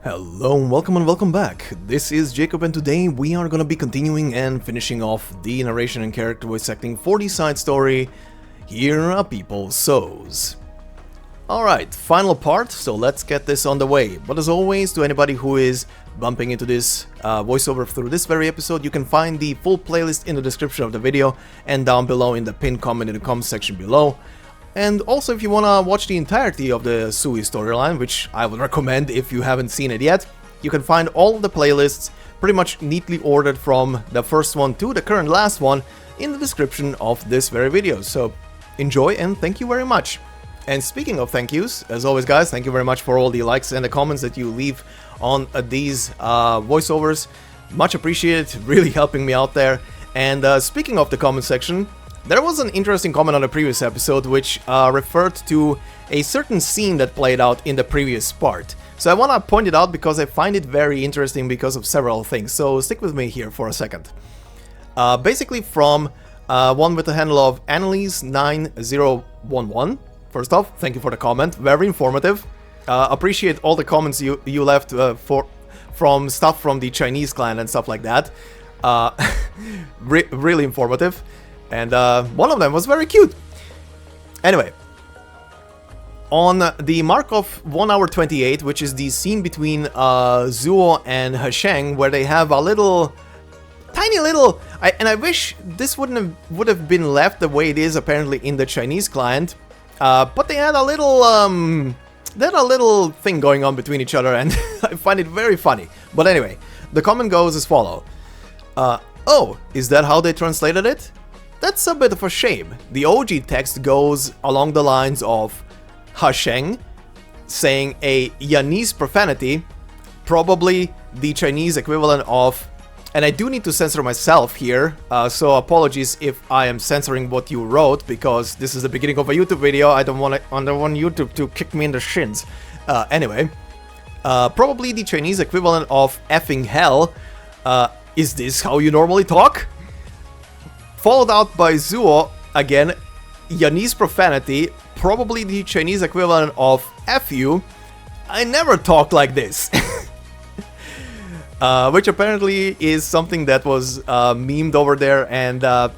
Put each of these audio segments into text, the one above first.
Hello and welcome back. This is Jacob and today we are gonna be continuing and finishing off the narration and character voice acting for the side story Here Are People SOWS. Alright, final part, so let's get this on the way. But as always, to anybody who is bumping into this voiceover through this very episode, you can find the full playlist in the description of the video and down below in the pinned comment in the comments section below. And also, if you wanna watch the entirety of the Sui storyline, which I would recommend if you haven't seen it yet, you can find all of the playlists pretty much neatly ordered from the first one to the current last one in the description of this very video. So enjoy and thank you very much. And speaking of thank yous, as always guys, thank you very much for all the likes and the comments that you leave on these voiceovers. Much appreciated, really helping me out there. And speaking of the comment section, there was an interesting comment on the previous episode which referred to a certain scene that played out in the previous part. So I want to point it out because I find it very interesting because of several things, so stick with me here for a second. Basically from one with the handle of Annalise9011. First off, thank you for the comment, very informative. Appreciate all the comments you left from stuff from the Chinese clan and stuff like that. Really informative. And one of them was very cute. Anyway, on the mark of 1 hour 28, which is the scene between Zuo and Hesheng, where they have a little, tiny little, and I wish this would have been left the way it is apparently in the Chinese client, but they had a little thing going on between each other, and I find it very funny. But anyway, the comment goes as follow. Oh, is that how they translated it? That's a bit of a shame. The OG text goes along the lines of Hasheng saying a Yanese profanity, probably the Chinese equivalent of, and I do need to censor myself here, so apologies if I am censoring what you wrote, because this is the beginning of a YouTube video. I don't want YouTube to kick me in the shins. Anyway, probably the Chinese equivalent of effing hell. Is this how you normally talk? Followed out by Zuo, again, Yanese profanity, probably the Chinese equivalent of F you. I never talk like this. Which apparently is something that was memed over there, and yeah,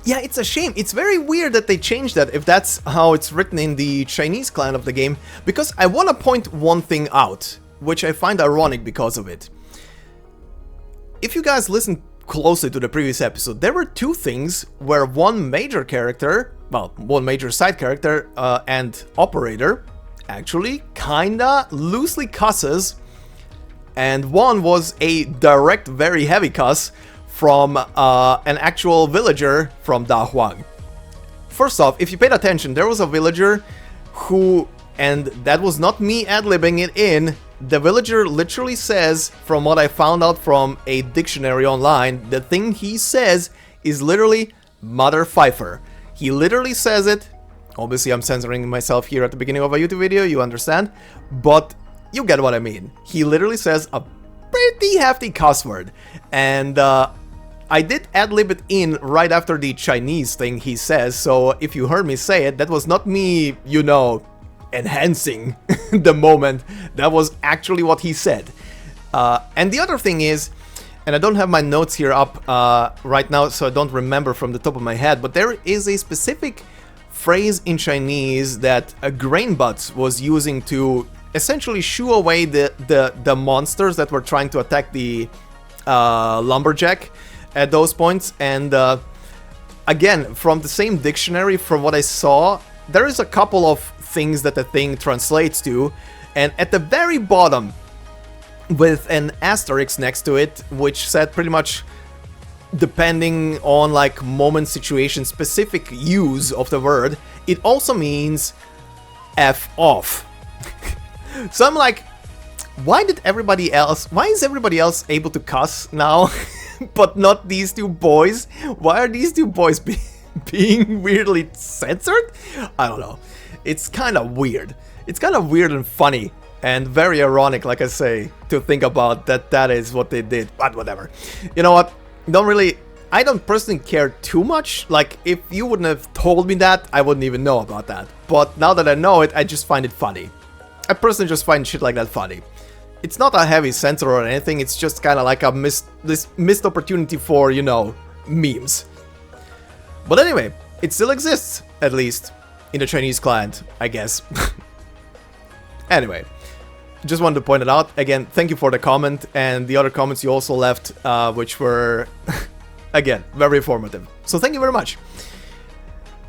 it's a shame. It's very weird that they changed that if that's how it's written in the Chinese clan of the game, because I want to point one thing out, which I find ironic because of it. If you guys listen closely to the previous episode, there were two things where one major character, well, one major side character and operator actually kinda loosely cusses, and one was a direct, very heavy cuss from an actual villager from Dahuang. First off, if you paid attention, there was a villager who, and that was not me ad-libbing it in, the villager literally says, from what I found out from a dictionary online, the thing he says is literally Mother Pfeiffer. He literally says it. Obviously, I'm censoring myself here at the beginning of a YouTube video, you understand? But you get what I mean. He literally says a pretty hefty cuss word. And I did ad-lib it in right after the Chinese thing he says, so if you heard me say it, that was not me, you know, enhancing the moment. That was actually what he said. And the other thing is, and I don't have my notes here up right now, so I don't remember from the top of my head, but there is a specific phrase in Chinese that Grainbutts was using to essentially shoo away the monsters that were trying to attack the lumberjack at those points. And again, from the same dictionary, from what I saw, there is a couple of things that the thing translates to, and at the very bottom with an asterisk next to it, which said pretty much, depending on like moment, situation, specific use of the word, it also means F off. So I'm like, why is everybody else able to cuss now but not these two boys? Why are these two boys being weirdly censored? I don't know. It's kind of weird. It's kind of weird and funny and very ironic, like I say, to think about that is what they did, but whatever. You know what? I don't personally care too much. Like, if you wouldn't have told me that, I wouldn't even know about that. But now that I know it, I just find it funny. I personally just find shit like that funny. it's not a heavy censor or anything, it's just kind of like a this missed opportunity for, you know, memes. But anyway, it still exists, at least, in the Chinese client, I guess. Anyway, just wanted to point it out. Again, thank you for the comment, and the other comments you also left, which were, again, very informative. So thank you very much.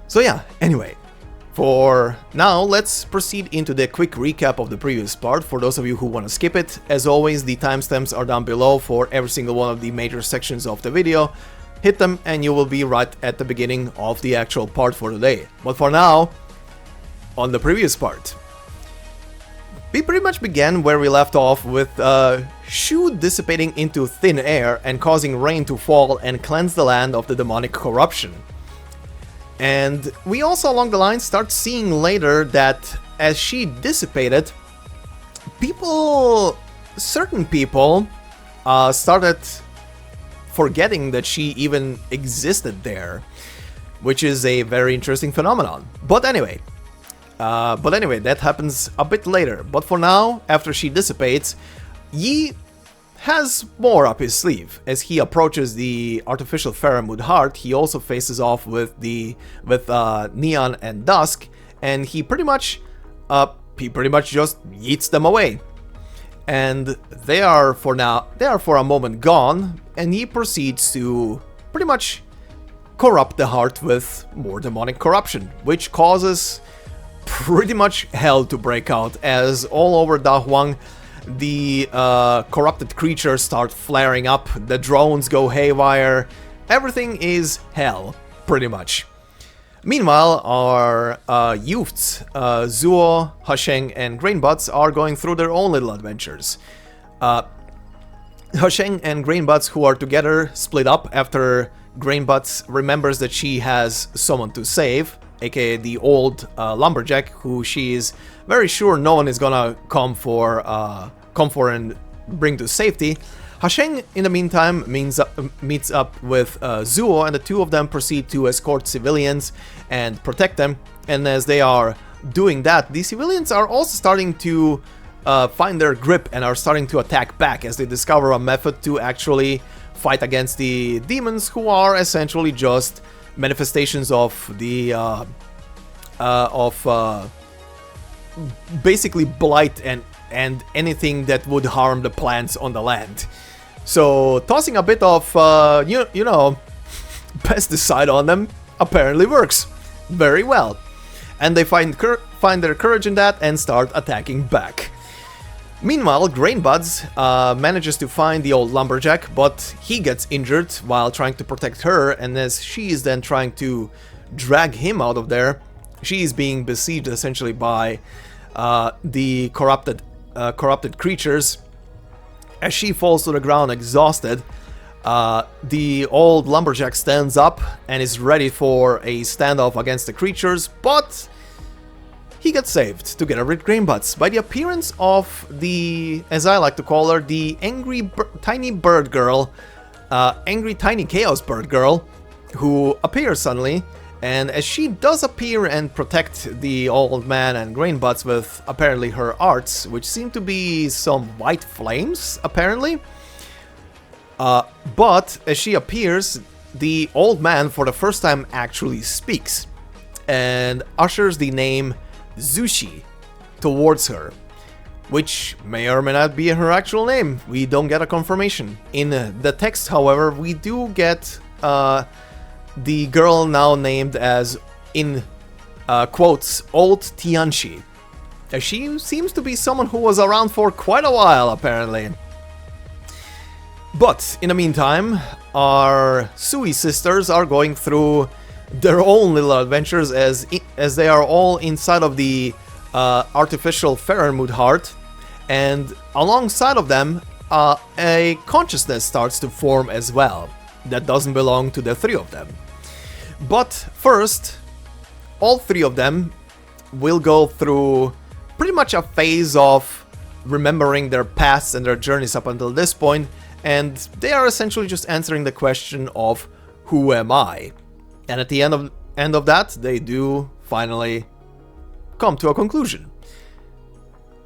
So yeah, anyway, for now, let's proceed into the quick recap of the previous part, for those of you who want to skip it. As always, the timestamps are down below for every single one of the major sections of the video. Hit them and you will be right at the beginning of the actual part for today. But for now, on the previous part. We pretty much began where we left off with Shu dissipating into thin air and causing rain to fall and cleanse the land of the demonic corruption. And we also along the line start seeing later that as she dissipated, certain people started forgetting that she even existed there, which is a very interesting phenomenon. But anyway, that happens a bit later. But for now, after she dissipates, Yi has more up his sleeve. As he approaches the artificial Faramud heart, he also faces off with Nian and Dusk, and he pretty much just yeets them away. And they are for a moment gone, and he proceeds to pretty much corrupt the heart with more demonic corruption, which causes pretty much hell to break out, as all over Dahuang the corrupted creatures start flaring up, the drones go haywire, everything is hell, pretty much. Meanwhile, our youths, Zuo, Hasheng, and Grainbutts are going through their own little adventures. Hasheng and Grainbutts, who are together, split up after Grainbutts remembers that she has someone to save, aka the old lumberjack, who she is very sure no one is gonna come for and bring to safety. Hasheng, in the meantime, meets up with Zuo, and the two of them proceed to escort civilians and protect them. And as they are doing that, the civilians are also starting to find their grip and are starting to attack back, as they discover a method to actually fight against the demons, who are essentially just manifestations of the basically blight and anything that would harm the plants on the land. So tossing a bit of you know, pesticide on them apparently works very well, and they find their courage in that and start attacking back. Meanwhile, Grainbutts manages to find the old lumberjack, but he gets injured while trying to protect her, and as she is then trying to drag him out of there, she is being besieged essentially by the corrupted creatures. As she falls to the ground exhausted, the old lumberjack stands up and is ready for a standoff against the creatures, but he gets saved, together with Grainbutts, by the appearance of the, as I like to call her, the angry tiny bird girl, angry tiny chaos bird girl, who appears suddenly. And as she does appear and protect the old man and Grainbutts with apparently her arts, which seem to be some white flames, apparently. But as she appears, the old man for the first time actually speaks and ushers the name Zushi towards her, which may or may not be her actual name. We don't get a confirmation. In the text, however, we do get the girl now named as, in quotes, Old Tianxi. She seems to be someone who was around for quite a while, apparently. But in the meantime, our Sui sisters are going through their own little adventures as they are all inside of the artificial Faramud heart, and alongside of them, a consciousness starts to form as well that doesn't belong to the three of them. But first, all three of them will go through pretty much a phase of remembering their pasts and their journeys up until this point, and they are essentially just answering the question of who am I? And at the end of that, they do finally come to a conclusion.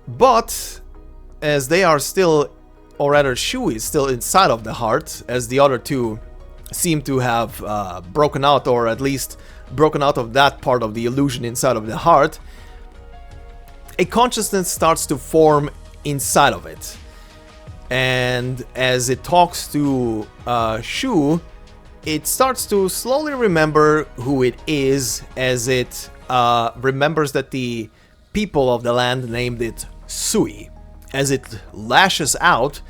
But as they are still, or rather Shu is still inside of the heart, as the other two seem to have broken out, or at least broken out of that part of the illusion inside of the heart, a consciousness starts to form inside of it. And as it talks to Shu, it starts to slowly remember who it is, as it remembers that the people of the land named it Sui. As it lashes out,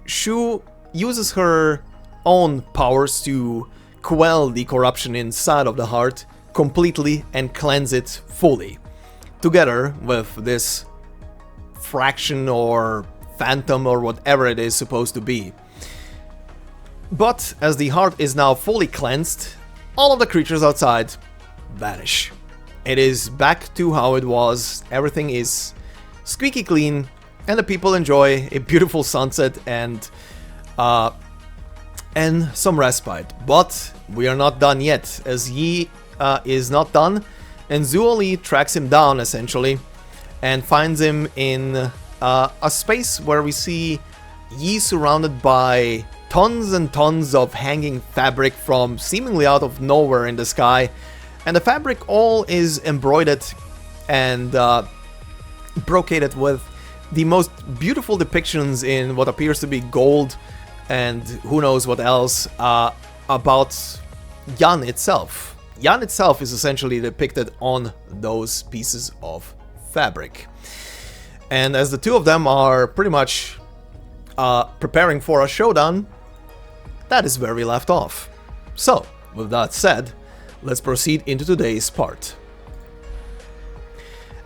Shu uses her own powers to quell the corruption inside of the heart completely and cleanse it fully, together with this fraction or phantom or whatever it is supposed to be. But as the heart is now fully cleansed, all of the creatures outside vanish. It is back to how it was. Everything is squeaky clean, and the people enjoy a beautiful sunset and some respite. But we are not done yet, as Yi is not done, and Zuoli tracks him down essentially and finds him in a space where we see Yi surrounded by tons and tons of hanging fabric from seemingly out of nowhere in the sky, and the fabric all is embroidered and brocaded with the most beautiful depictions in what appears to be gold and who knows what else about Yan itself. Yan itself is essentially depicted on those pieces of fabric. And as the two of them are pretty much preparing for a showdown, that is where we left off. So, with that said, let's proceed into today's part.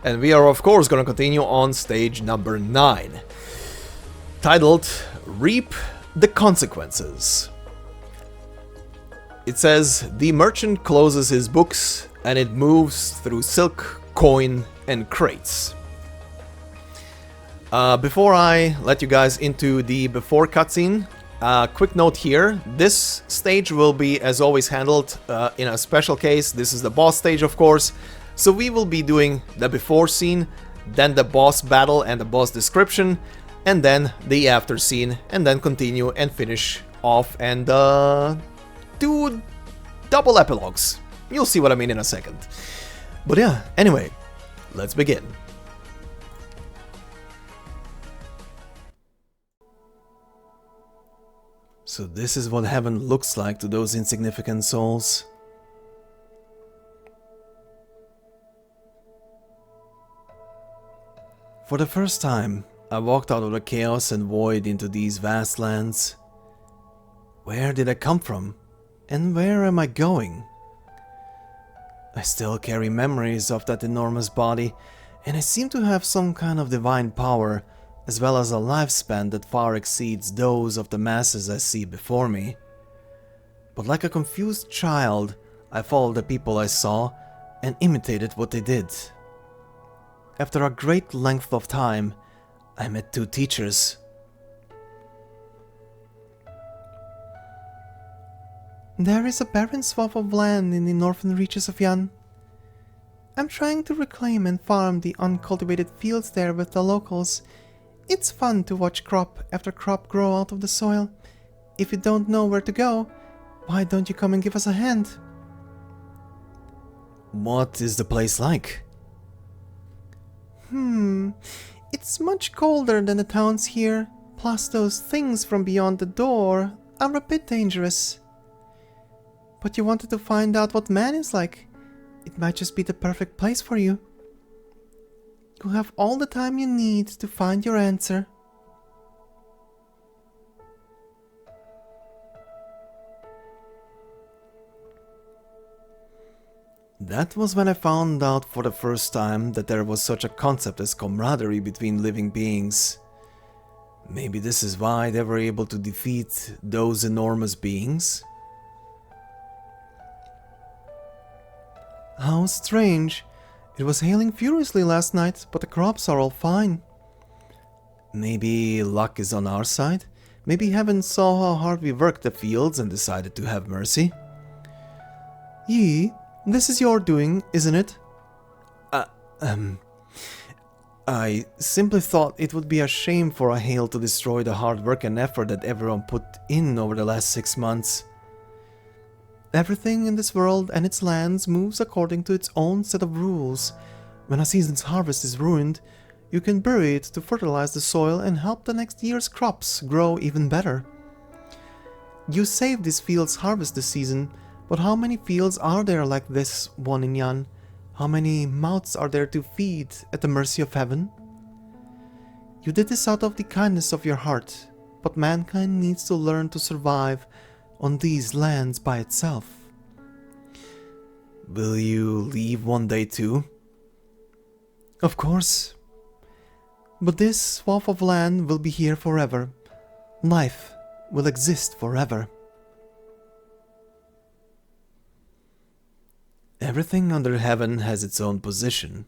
And we are of course going to continue on stage number 9, titled Reap the Consequences. It says, the merchant closes his books and it moves through silk, coin and crates. Before I let you guys into the before cutscene, quick note here, this stage will be as always handled in a special case. This is the boss stage of course, so we will be doing the before scene, then the boss battle and the boss description, and then the after scene, and then continue and finish off and do double epilogues. You'll see what I mean in a second. But yeah, anyway, let's begin. So this is what heaven looks like to those insignificant souls. For the first time, I walked out of the chaos and void into these vast lands. Where did I come from? And where am I going? I still carry memories of that enormous body, and I seem to have some kind of divine power, as well as a lifespan that far exceeds those of the masses I see before me. But like a confused child, I followed the people I saw and imitated what they did. After a great length of time, I met 2 teachers. There is a barren swath of land in the northern reaches of Yan. I'm trying to reclaim and farm the uncultivated fields there with the locals. It's fun to watch crop after crop grow out of the soil. If you don't know where to go, why don't you come and give us a hand? What is the place like? It's much colder than the towns here, plus those things from beyond the door are a bit dangerous. But you wanted to find out what man is like. It might just be the perfect place for you. You have all the time you need to find your answer. That was when I found out for the first time that there was such a concept as camaraderie between living beings. Maybe this is why they were able to defeat those enormous beings? How strange. It was hailing furiously last night, but the crops are all fine. Maybe luck is on our side? Maybe heaven saw how hard we worked the fields and decided to have mercy? Yi, this is your doing, isn't it? I simply thought it would be a shame for a hail to destroy the hard work and effort that everyone put in over the last 6 months. Everything in this world and its lands moves according to its own set of rules. When a season's harvest is ruined, you can bury it to fertilize the soil and help the next year's crops grow even better. You saved this field's harvest this season, but how many fields are there like this one in Nian? How many mouths are there to feed at the mercy of heaven? You did this out of the kindness of your heart, but mankind needs to learn to survive on these lands by itself. Will you leave one day too? Of course. But this swath of land will be here forever. Life will exist forever. Everything under heaven has its own position,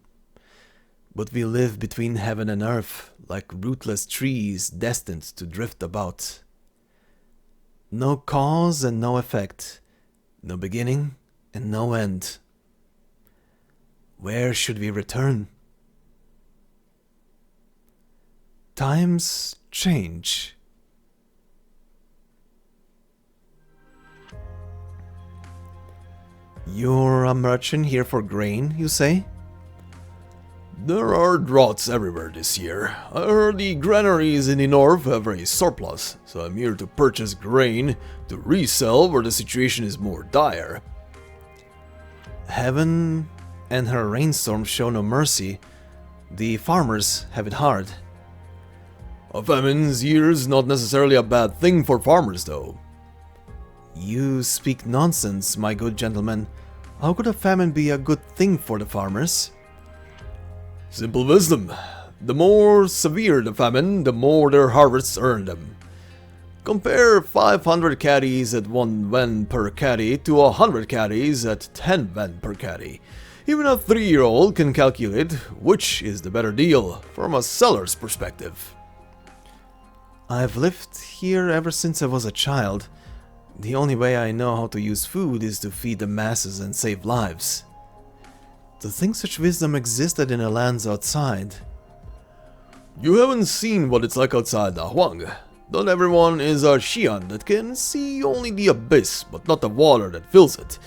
but we live between heaven and earth like rootless trees destined to drift about. No cause and no effect, no beginning and no end. Where should we return? Times change. You're a merchant here for grain, you say? There are droughts everywhere this year. I heard the granaries in the north have a surplus, so I'm here to purchase grain to resell where the situation is more dire. Heaven and her rainstorms show no mercy. The farmers have it hard. A famine's year is not necessarily a bad thing for farmers, though. You speak nonsense, my good gentleman. How could a famine be a good thing for the farmers? Simple wisdom. The more severe the famine, the more their harvests earn them. Compare 500 caddies at 1 wen per caddy to 100 caddies at 10 wen per caddy. Even a 3-year-old can calculate which is the better deal from a seller's perspective. I've lived here ever since I was a child. The only way I know how to use food is to feed the masses and save lives. To think such wisdom existed in the lands outside. You haven't seen what it's like outside Dahuang. Not everyone is a Xian that can see only the abyss, but not the water that fills it.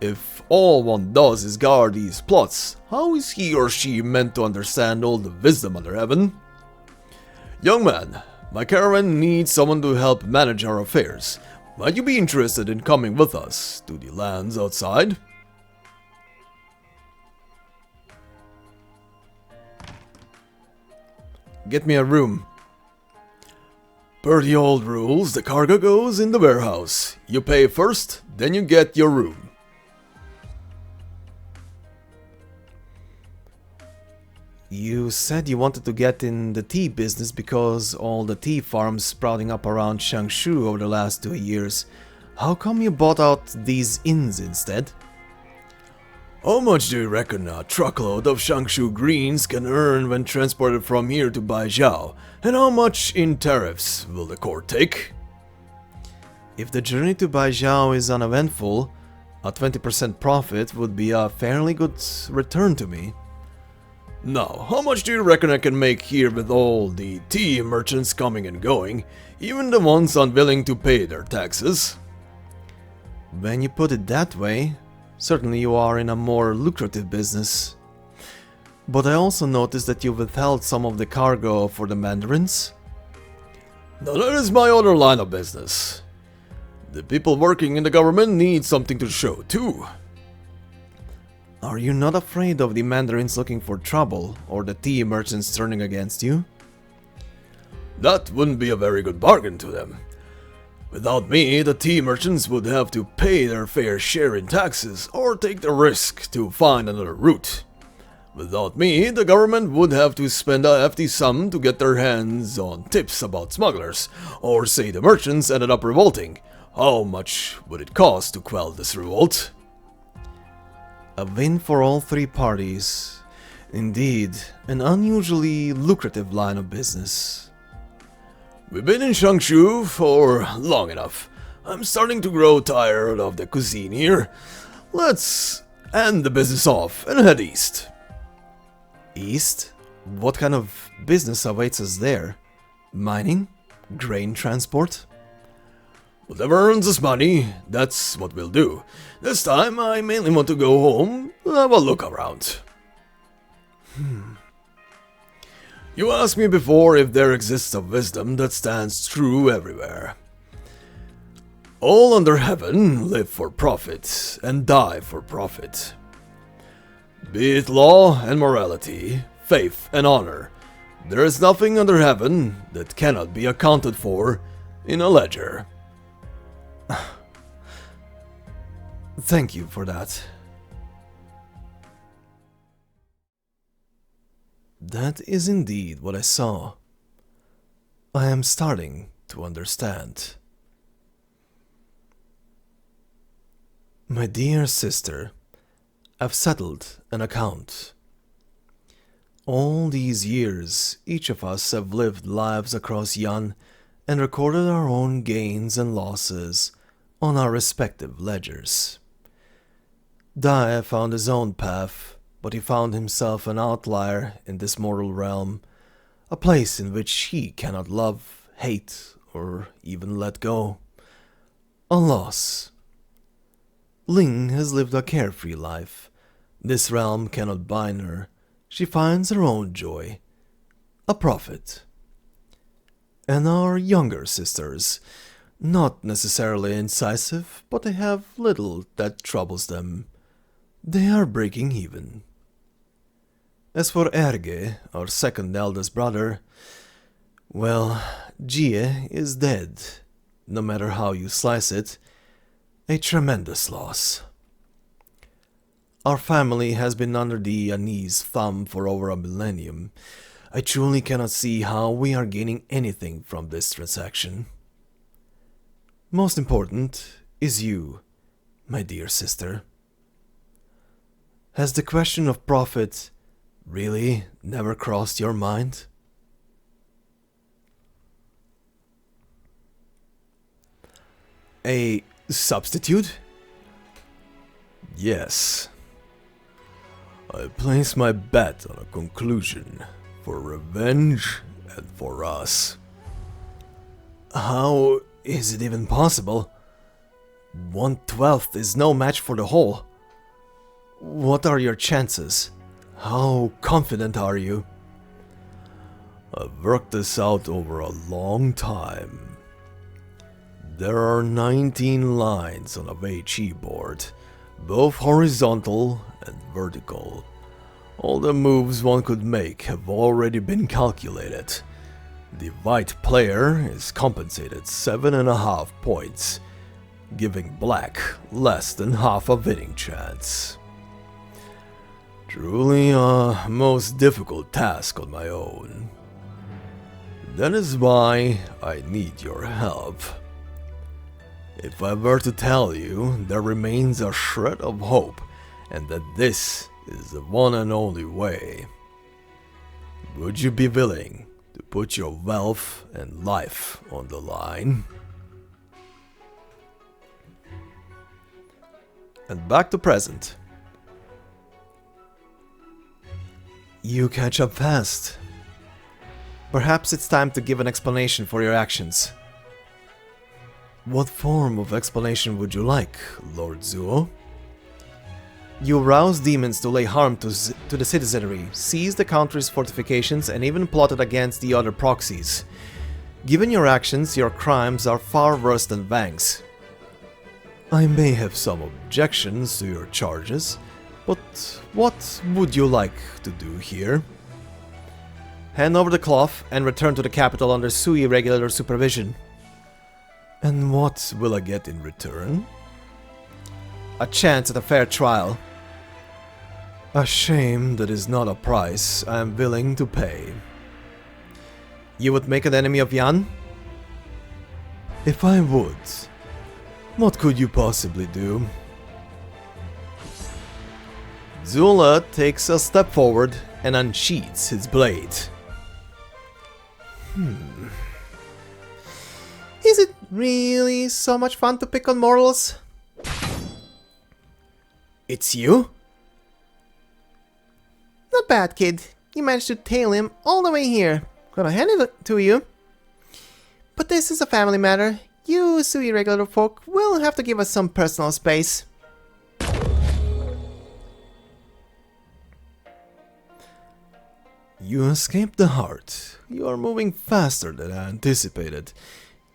If all one does is guard these plots, how is he or she meant to understand all the wisdom under heaven? Young man, my caravan needs someone to help manage our affairs. Might you be interested in coming with us to the lands outside? Get me a room. Per the old rules, the cargo goes in the warehouse. You pay first, then you get your room. You said you wanted to get in the tea business because all the tea farms sprouting up around Changshu over the last 2 years. How come you bought out these inns instead? How much do you reckon a truckload of Changshu greens can earn when transported from here to Baijiao? And how much in tariffs will the court take? If the journey to Baijiao is uneventful, a 20% profit would be a fairly good return to me. Now, how much do you reckon I can make here with all the tea merchants coming and going, even the ones unwilling to pay their taxes? When you put it that way, certainly you are in a more lucrative business. But I also noticed that you withheld some of the cargo for the mandarins. Now that is my other line of business. The people working in the government need something to show too. Are you not afraid of the mandarins looking for trouble, or the tea merchants turning against you? That wouldn't be a very good bargain to them. Without me, the tea merchants would have to pay their fair share in taxes, or take the risk to find another route. Without me, the government would have to spend a hefty sum to get their hands on tips about smugglers, or say the merchants ended up revolting. How much would it cost to quell this revolt? A win for all three parties. Indeed, an unusually lucrative line of business. We've been in Changshu for long enough. I'm starting to grow tired of the cuisine here. Let's end the business off and head east. East? What kind of business awaits us there? Mining? Grain transport? Whatever earns us money, that's what we'll do. This time I mainly want to go home, have a look around. You asked me before if there exists a wisdom that stands true everywhere. All under heaven live for profit and die for profit. Be it law and morality, faith and honor, there is nothing under heaven that cannot be accounted for in a ledger. Thank you for that. That is indeed what I saw. I am starting to understand. My dear sister, I've settled an account. All these years, each of us have lived lives across Yan and recorded our own gains and losses on our respective ledgers. Dai found his own path, but he found himself an outlier in this mortal realm, a place in which he cannot love, hate, or even let go. A loss. Ling has lived a carefree life. This realm cannot bind her. She finds her own joy. A profit. And our younger sisters, not necessarily incisive, but they have little that troubles them. They are breaking even. As for Erge, our second eldest brother, well, Jie is dead, no matter how you slice it. A tremendous loss. Our family has been under the Yanese thumb for over a millennium. I truly cannot see how we are gaining anything from this transaction. Most important is you, my dear sister. Has the question of profit really never crossed your mind? A substitute? Yes. I place my bet on a conclusion for revenge and for us. How is it even possible? 1/12 is no match for the whole. What are your chances? How confident are you? I've worked this out over a long time. There are 19 lines on a Weiqi board, both horizontal and vertical. All the moves one could make have already been calculated. The white player is compensated 7.5 points, giving black less than half a winning chance. Truly a most difficult task on my own. That is why I need your help. If I were to tell you there remains a shred of hope and that this is the one and only way, would you be willing to put your wealth and life on the line? And back to present. You catch up fast. Perhaps it's time to give an explanation for your actions. What form of explanation would you like, Lord Zuo? You roused demons to lay harm to the citizenry, seized the country's fortifications, and even plotted against the other proxies. Given your actions, your crimes are far worse than Wang's. I may have some objections to your charges, but what would you like to do here? Hand over the cloth and return to the capital under Sui regular supervision. And what will I get in return? A chance at a fair trial. A shame that is not a price I am willing to pay. You would make an enemy of Yan? If I would, what could you possibly do? Zula takes a step forward and unsheathes his blade. Is it really so much fun to pick on mortals? It's you? Not bad, kid. You managed to tail him all the way here. Gonna hand it to you. But this is a family matter. You Sui regular folk will have to give us some personal space. You escaped the heart. You are moving faster than I anticipated.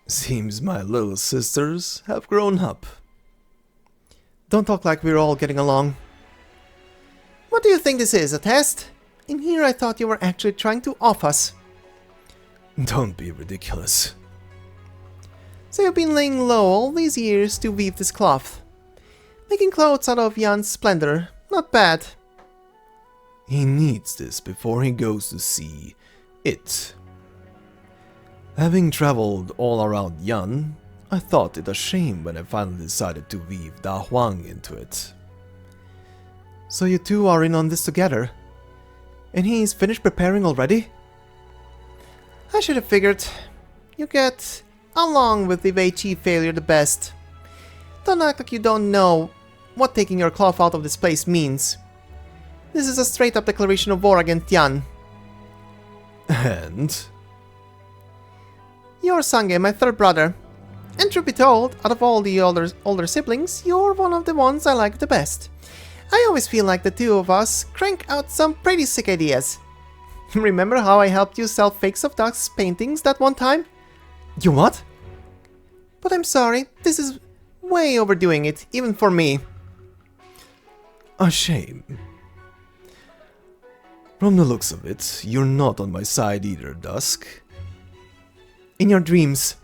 Seems my little sisters have grown up. Don't talk like we're all getting along. What do you think this is, a test? In here I thought you were actually trying to off us. Don't be ridiculous. So you've been laying low all these years to weave this cloth. Making clothes out of Yan's splendor. Not bad. He needs this before he goes to see it. Having traveled all around Yan, I thought it a shame when I finally decided to weave Dahuang into it. So you two are in on this together? And he's finished preparing already? I should have figured. You get along with the Wei Chi failure the best. Don't act like you don't know what taking your cloth out of this place means. This is a straight-up declaration of war against Yan. And? You're Sange, my third brother. And truth be told, out of all the older siblings, you're one of the ones I like the best. I always feel like the two of us crank out some pretty sick ideas. Remember how I helped you sell fakes of Duck's paintings that one time? You what? But I'm sorry, this is way overdoing it, even for me. A shame. From the looks of it, you're not on my side either, Dusk. In your dreams.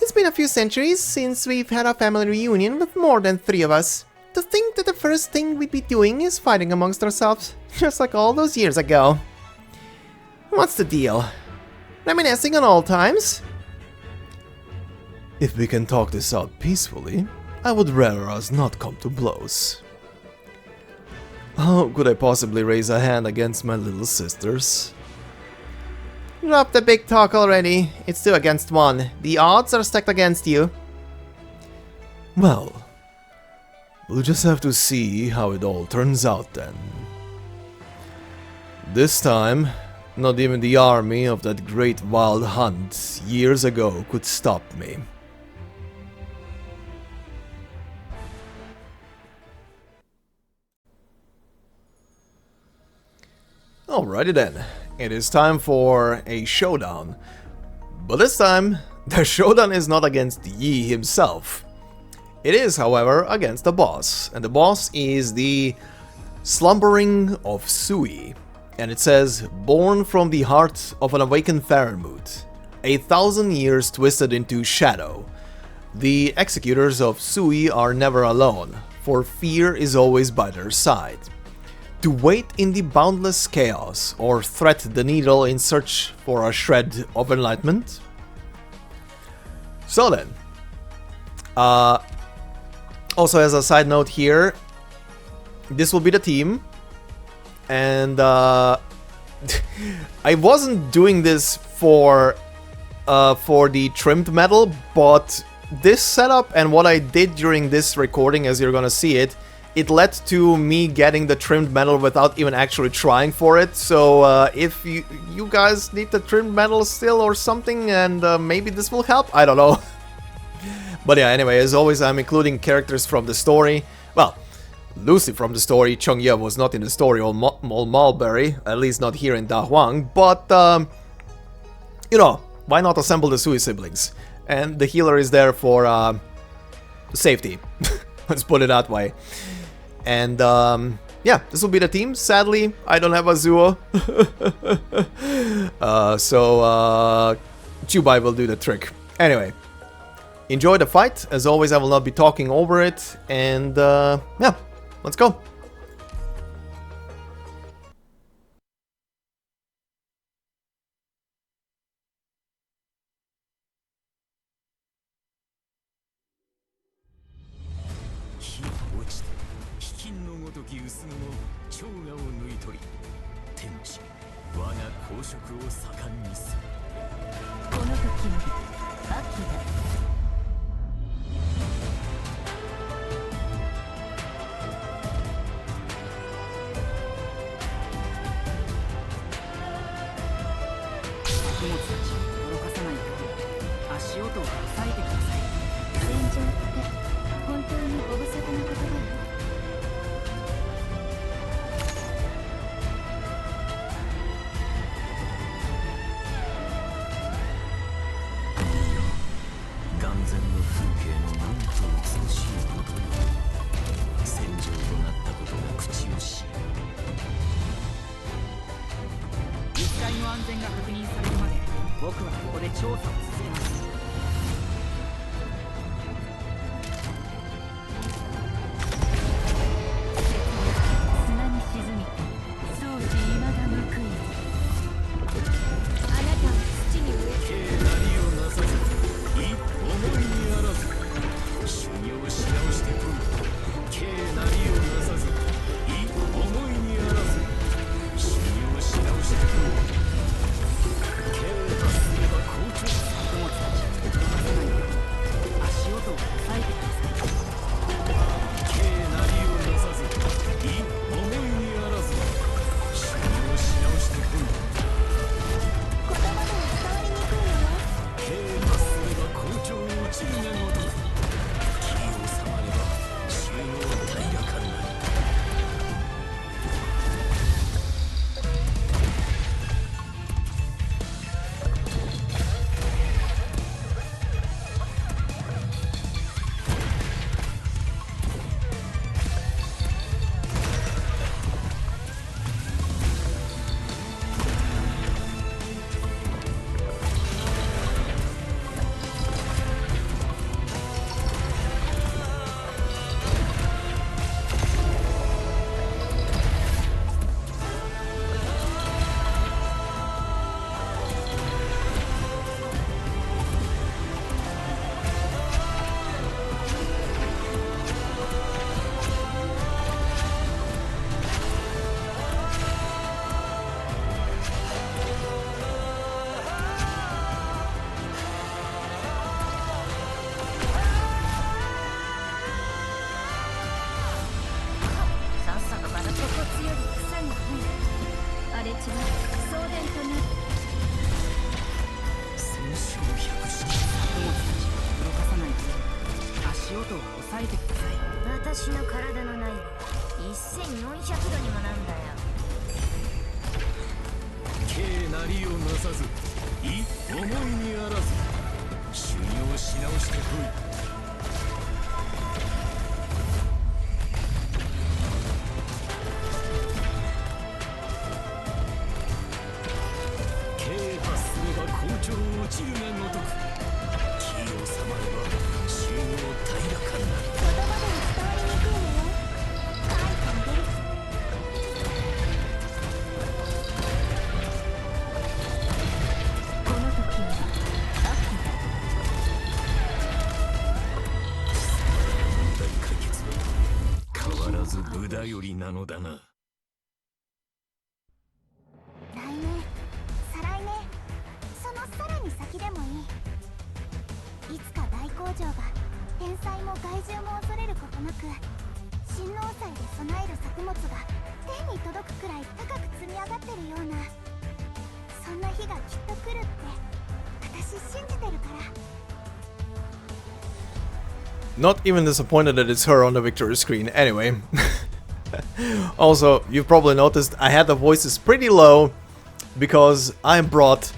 It's been a few centuries since we've had a family reunion with more than 3 of us. To think that the first thing we'd be doing is fighting amongst ourselves, just like all those years ago. What's the deal? Reminiscing on old times? If we can talk this out peacefully, I would rather us not come to blows. How could I possibly raise a hand against my little sisters? Drop the big talk already. It's 2 against 1. The odds are stacked against you. Well, we'll just have to see how it all turns out then. This time, not even the army of that great wild hunt years ago could stop me. Alrighty then, it is time for a showdown. But this time, the showdown is not against Yi himself. It is, however, against the boss, and the boss is the Slumbering of Sui. And it says, born from the heart of an awakened Faramut, 1,000 years twisted into shadow. The executors of Sui are never alone, for fear is always by their side. To wait in the boundless chaos, or thread the needle in search for a shred of enlightenment? So then, also as a side note here, this will be the team, and I wasn't doing this for the trimmed metal, but this setup and what I did during this recording, as you're gonna see it, it led to me getting the trimmed metal without even actually trying for it. So if you guys need the trimmed metal still or something, and maybe this will help, I don't know. But yeah, anyway, as always, I'm including characters from the story. Well, Lucy from the story. Chongye was not in the story, or Mulberry, at least not here in Dahuang. But, you know, why not assemble the Sui siblings? And the healer is there for safety. Let's put it that way. And, yeah, this will be the team. Sadly, I don't have a Zuo. So Chubai will do the trick. Anyway, enjoy the fight. As always, I will not be talking over it. And, yeah, let's go. 足音を抑えてください。戦場って本当にご無沙汰なことだよ。眼前の風景のなんと美しいことよ。戦場となったことが口惜しい。一帯の安全が確認されるまで僕はここで調査を続けます。砂に沈みSOWS未だ報いず。あなたは土に植え敬なりをなさずい思いにあらず修行し直してくる。敬なりをなさずい思いにあらず修行し直してくる。敬達すれば好調。作物たちを動かさないよう足音を抑えてください。敬なりをなさずい思いにあらず修行し直してくる。言葉では伝わりにくいのよ。敬達すれば好調落ちるがごとく気を収まれば収納平らかになる。さっさとまた粗骨より草に生え荒れ地は送電となる。戦勝百式。作物たちを動かさないで足音を抑えてください。私の体の内部1400度にもなんだよ。敬なりをなさずい思いにあらず修行し直してこい。敬達すれば好調落ちるがごとく気を収まれば収納平らかになる。言葉では伝わりにくいのよ。書いてあげる。この時は秋だ。問題解決は変わらず無駄よりなのだな。来年再来年そのさらに先でもいい。いつか大工場が天災も害獣も恐れることなく神農祭で備える作物が天に届くくらい高く積み上がってるような、そんな日がきっと来るって私信じてるから。 Not even disappointed that it's her on the victory screen. Anyway. Also, you've probably noticed I had the voices pretty low because I brought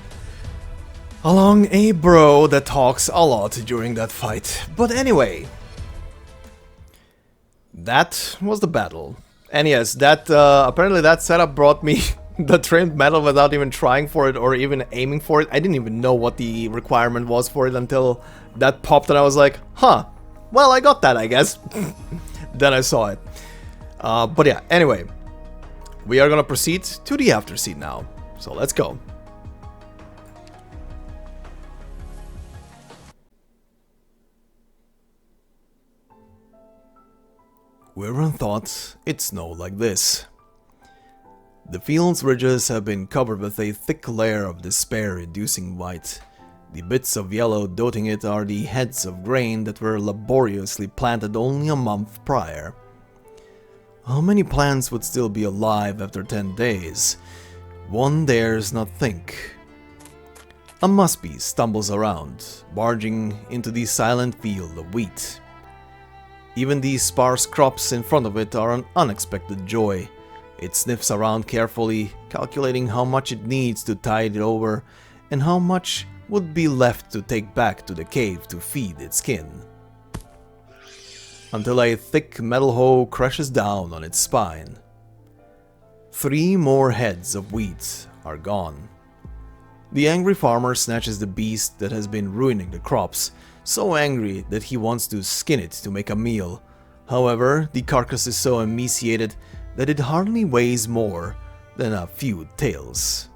along a bro that talks a lot during that fight. But anyway, that was the battle. And yes, that apparently that setup brought me the trimmed metal without even trying for it or even aiming for it. I didn't even know what the requirement was for it until that popped and I was like, huh, well, I got that, I guess. Then I saw it. But yeah, anyway, we are gonna proceed to the after scene now. So let's go. Wherein thought it snowed like this. The field's ridges have been covered with a thick layer of despair-inducing white. The bits of yellow dotting it are the heads of grain that were laboriously planted only a month prior. How many plants would still be alive after 10 days? One dares not think. A muspie stumbles around, barging into the silent field of wheat. Even the sparse crops in front of it are an unexpected joy. It sniffs around carefully, calculating how much it needs to tide it over and how much would be left to take back to the cave to feed its kin. Until a thick metal hoe crashes down on its spine. 3 more heads of wheat are gone. The angry farmer snatches the beast that has been ruining the crops, so angry that he wants to skin it to make a meal. However, the carcass is so emaciated that it hardly weighs more than a few taels.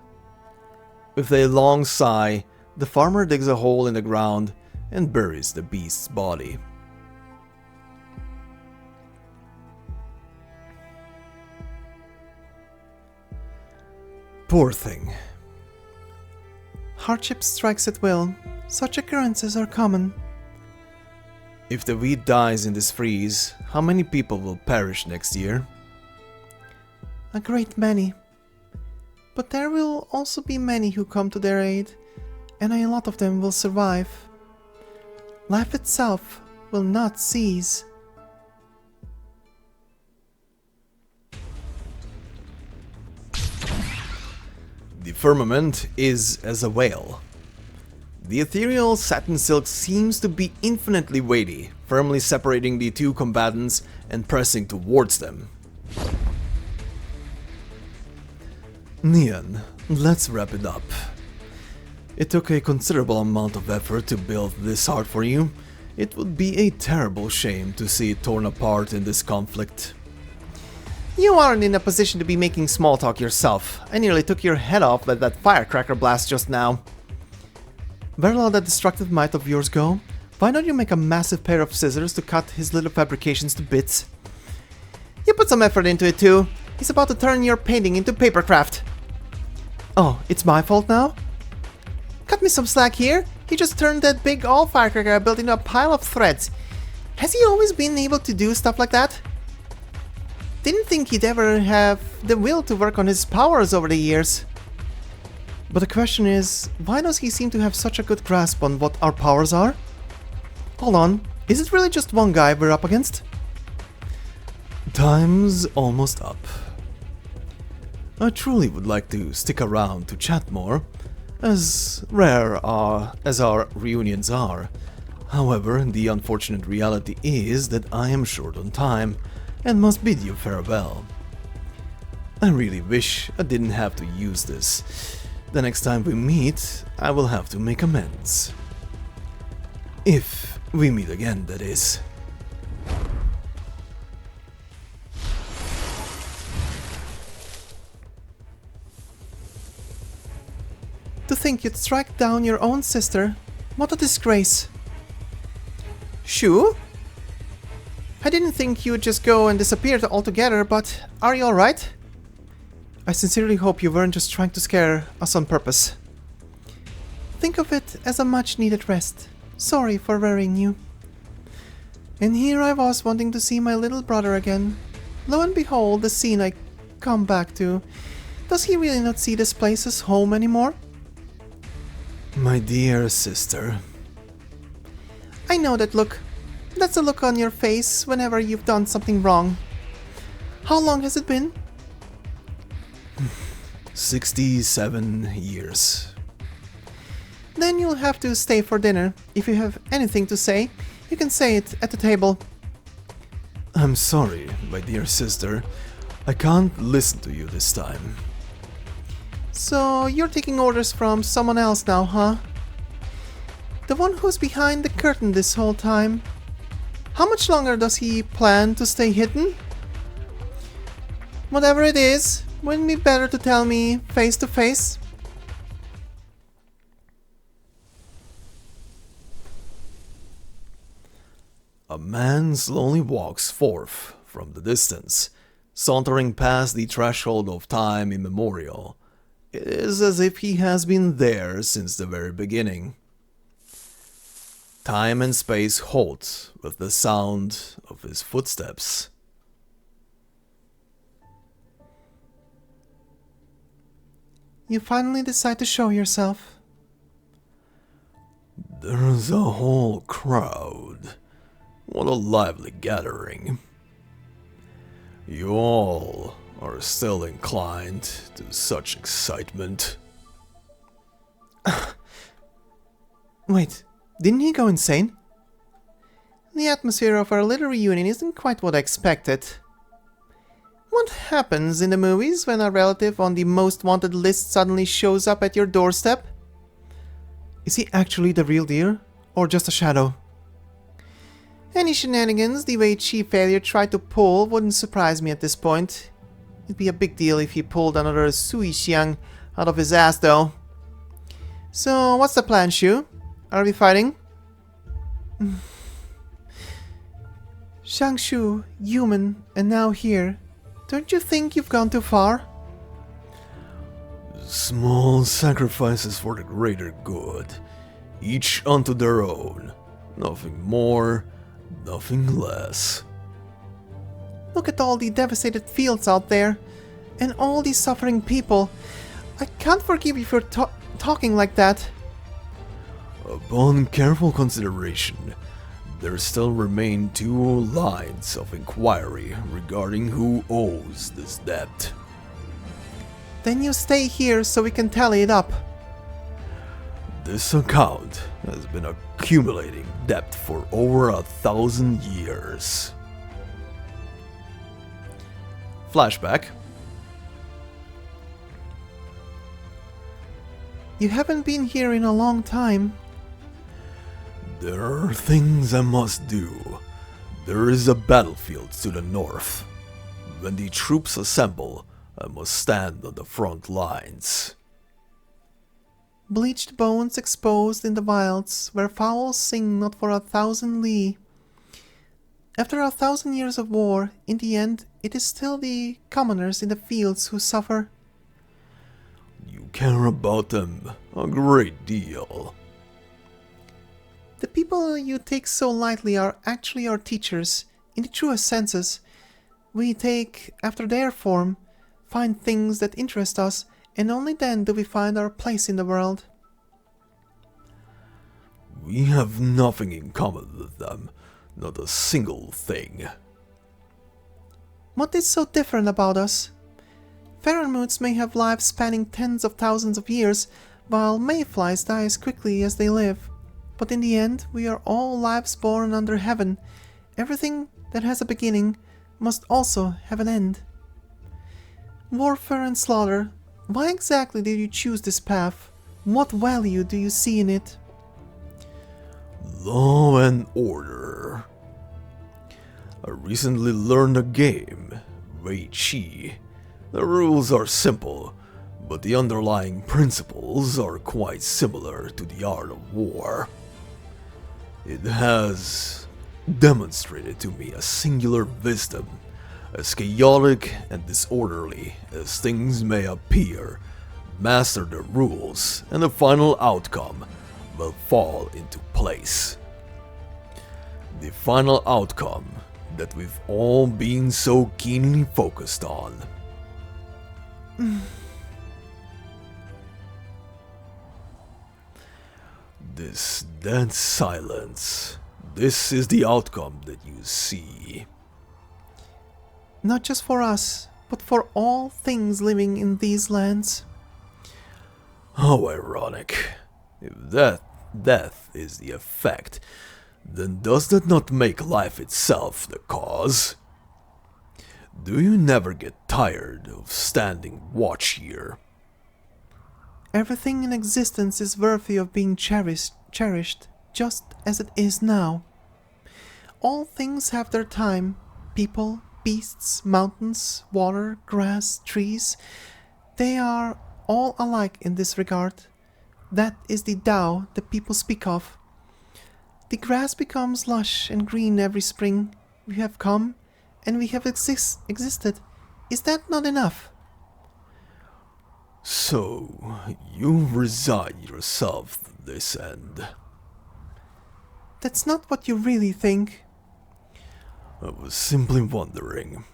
With a long sigh, the farmer digs a hole in the ground and buries the beast's body. Poor thing. Hardship strikes at will. Such occurrences are common. If the wheat dies in this freeze, how many people will perish next year? A great many. But there will also be many who come to their aid, and a lot of them will survive. Life itself will not cease. The firmament is as a whale. The ethereal satin silk seems to be infinitely weighty, firmly separating the 2 combatants and pressing towards them. Nian, let's wrap it up. It took a considerable amount of effort to build this art for you. It would be a terrible shame to see it torn apart in this conflict. You aren't in a position to be making small talk yourself. I nearly took your head off with that firecracker blast just now. Where will all that destructive might of yours go? Why don't you make a massive pair of scissors to cut his little fabrications to bits? You put some effort into it too. He's about to turn your painting into papercraft. Oh, it's my fault now? Cut me some slack here. He just turned that big all firecracker I built into a pile of threads. Has he always been able to do stuff like that? Didn't think he'd ever have the will to work on his powers over the years. But the question is, why does he seem to have such a good grasp on what our powers are? Hold on, is it really just one guy we're up against? Time's almost up. I truly would like to stick around to chat more, as rare as our reunions are. However, the unfortunate reality is that I am short on time and must bid you farewell. I really wish I didn't have to use this. The next time we meet, I will have to make amends. If we meet again, that is. To think you'd strike down your own sister. What a disgrace. Shu? I didn't think you would just go and disappear altogether, but are you alright? I sincerely hope you weren't just trying to scare us on purpose. Think of it as a much-needed rest. Sorry for worrying you. And here I was wanting to see my little brother again. Lo and behold, the scene I come back to. Does he really not see this place as home anymore? My dear sister. I know that look. That's the look on your face whenever you've done something wrong. How long has it been? 67 years. Then you'll have to stay for dinner. If you have anything to say, you can say it at the table. I'm sorry, my dear sister. I can't listen to you this time. So you're taking orders from someone else now, huh? The one who's behind the curtain this whole time. How much longer does he plan to stay hidden? Whatever it is, wouldn't it be better to tell me face to face? A man slowly walks forth from the distance, sauntering past the threshold of time immemorial. It is as if he has been there since the very beginning. Time and space halt with the sound of his footsteps. You finally decide to show yourself. There's a whole crowd. What a lively gathering. You all are still inclined to such excitement. Wait, didn't he go insane? The atmosphere of our little reunion isn't quite what I expected. What happens in the movies when a relative on the most wanted list suddenly shows up at your doorstep? Is he actually the real deal, or just a shadow? Any shenanigans the way Chief Failure tried to pull wouldn't surprise me at this point. It'd be a big deal if he pulled another Sui Xiang out of his ass though. So what's the plan, Shu? Are we fighting? Shangshu, human, and now here. Don't you think you've gone too far? Small sacrifices for the greater good, each unto their own. Nothing more, nothing less. Look at all the devastated fields out there, and all these suffering people. I can't forgive you for talking like that. Upon careful consideration, there still remain 2 lines of inquiry regarding who owes this debt. Then you stay here so we can tally it up. This account has been accumulating debt for over 1,000 years. Flashback. You haven't been here in a long time. There are things I must do. There is a battlefield to the north. When the troops assemble, I must stand on the front lines. Bleached bones exposed in the wilds, where fowls sing not for 1,000 li. After 1,000 years of war, in the end, it is still the commoners in the fields who suffer. You care about them a great deal. The people you take so lightly are actually our teachers, in the truest senses. We take after their form, find things that interest us, and only then do we find our place in the world. We have nothing in common with them, not a single thing. What is so different about us? Pheromones may have lives spanning tens of thousands of years, while mayflies die as quickly as they live. But in the end, we are all lives born under heaven. Everything that has a beginning must also have an end. Warfare and slaughter. Why exactly did you choose this path? What value do you see in it? Law and order. I recently learned a game, Wei Qi. The rules are simple, but the underlying principles are quite similar to the art of war. It has demonstrated to me a singular wisdom. As chaotic and disorderly as things may appear, master the rules and the final outcome will fall into place. The final outcome that we've all been so keenly focused on. This dead silence. This is the outcome that you see. Not just for us, but for all things living in these lands. How ironic. If death is the effect, then does that not make life itself the cause? Do you never get tired of standing watch here? Everything in existence is worthy of being cherished, just as it is now. All things have their time. People, beasts, mountains, water, grass, trees. They are all alike in this regard. That is the Tao that people speak of. The grass becomes lush and green every spring. We have come, and we have existed. Is that not enough? So, you resign yourself to this end. That's not what you really think. I was simply wondering,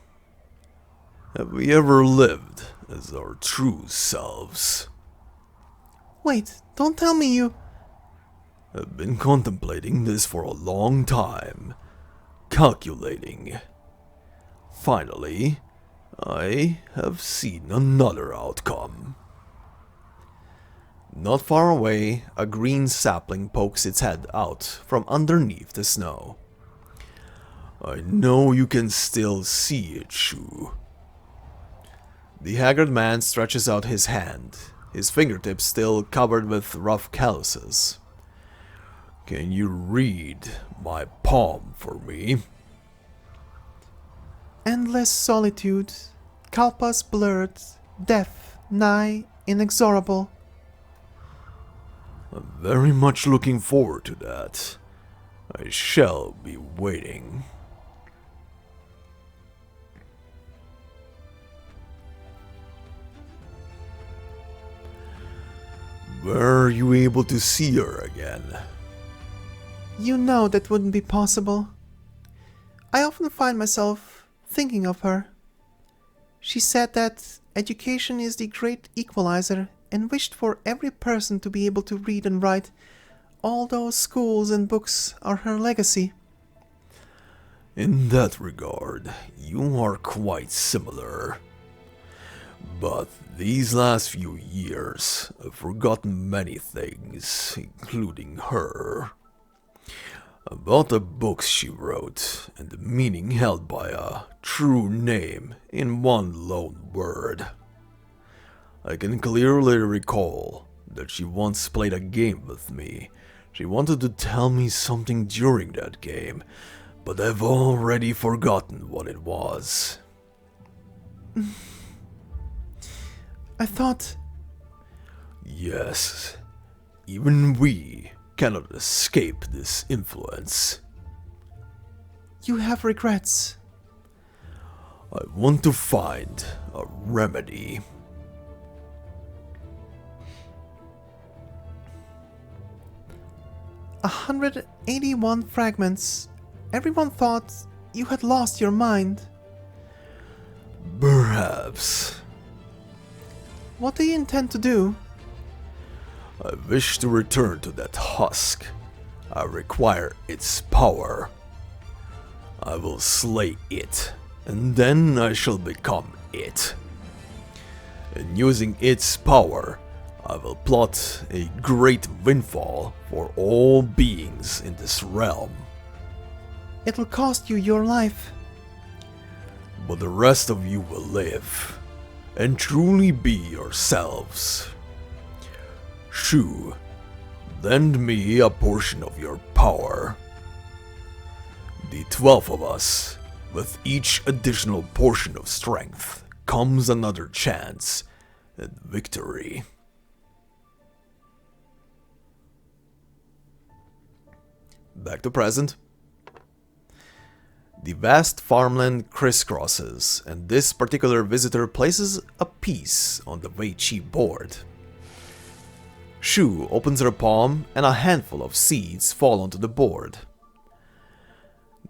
have we ever lived as our true selves? Wait, don't tell me you... I've been contemplating this for a long time. Calculating. Finally, I have seen another outcome. Not far away, a green sapling pokes its head out from underneath the snow. I know you can still see it, Shu. The haggard man stretches out his hand, his fingertips still covered with rough calluses. Can you read my palm for me? Endless solitude, kalpas blurred, death nigh inexorable. I'm very much looking forward to that. I shall be waiting. Were you able to see her again? You know that wouldn't be possible. I often find myself thinking of her. She said that education is the great equalizer and wished for every person to be able to read and write. All those schools and books are her legacy. In that regard, you are quite similar. But these last few years, I've forgotten many things, including her. About the books she wrote, and the meaning held by a true name in one lone word. I can clearly recall that she once played a game with me. She wanted to tell me something during that game, but I've already forgotten what it was. I thought... Yes, even we cannot escape this influence. You have regrets. I want to find a remedy. A 181 fragments. Everyone thought you had lost your mind. Perhaps. What do you intend to do? I wish to return to that husk. I require its power. I will slay it, and then I shall become it. And using its power, I will plot a great windfall for all beings in this realm. It'll cost you your life. But the rest of you will live, and truly be yourselves. Shu, lend me a portion of your power. The 12 of us, with each additional portion of strength, comes another chance at victory. Back to present. The vast farmland crisscrosses, and this particular visitor places a piece on the Wei-Chi board. Shu opens her palm, and a handful of seeds fall onto the board.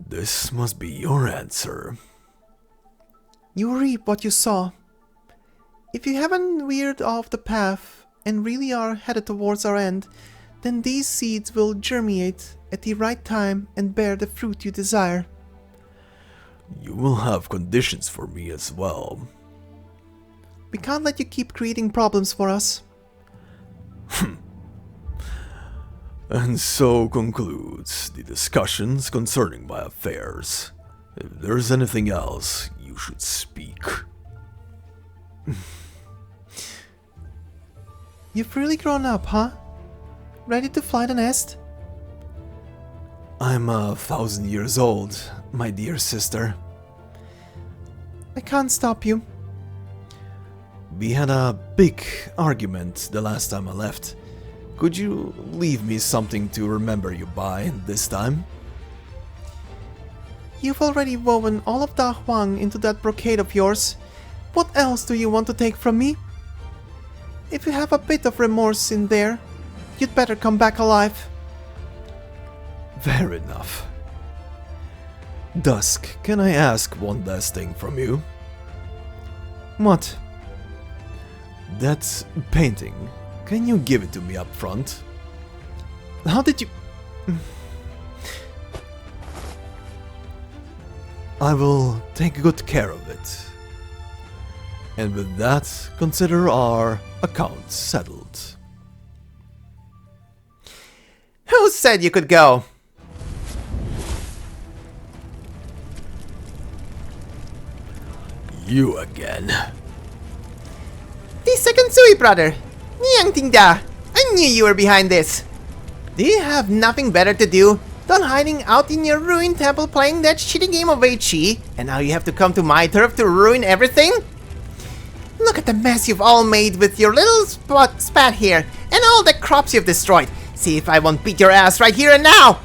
This must be your answer. You reap what you sow. If you haven't veered off the path and really are headed towards our end, then these seeds will germinate at the right time and bear the fruit you desire. You will have conditions for me as well. We can't let you keep creating problems for us. And so concludes the discussions concerning my affairs. If there's anything else, you should speak. You've really grown up, huh? Ready to fly the nest? I'm 1,000 years old, my dear sister. I can't stop you. We had a big argument the last time I left. Could you leave me something to remember you by this time? You've already woven all of Dahuang into that brocade of yours. What else do you want to take from me? If you have a bit of remorse in there, you'd better come back alive. Fair enough. Dusk, can I ask one last thing from you? What? That painting, can you give it to me up front? How did you... I will take good care of it. And with that, consider our account settled. Who said you could go? You again. The second Sui brother. Nian Tingda. I knew you were behind this. Do you have nothing better to do than hiding out in your ruined temple playing that shitty game of HE? And now you have to come to my turf to ruin everything? Look at the mess you've all made with your little spat here, and all the crops you've destroyed. See if I won't beat your ass right here and now!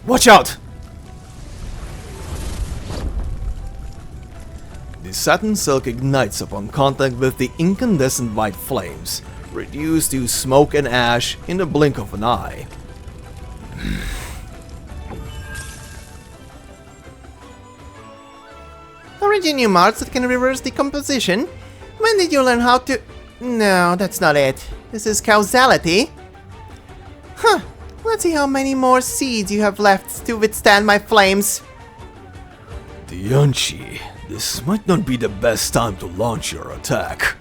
Watch out! The satin silk ignites upon contact with the incandescent white flames, reduced to smoke and ash in the blink of an eye. Origin new mods that can reverse decomposition? When did you learn how to... No, that's not it. This is causality. Huh. Let's see how many more seeds you have left to withstand my flames. Yanshi, this might not be the best time to launch your attack.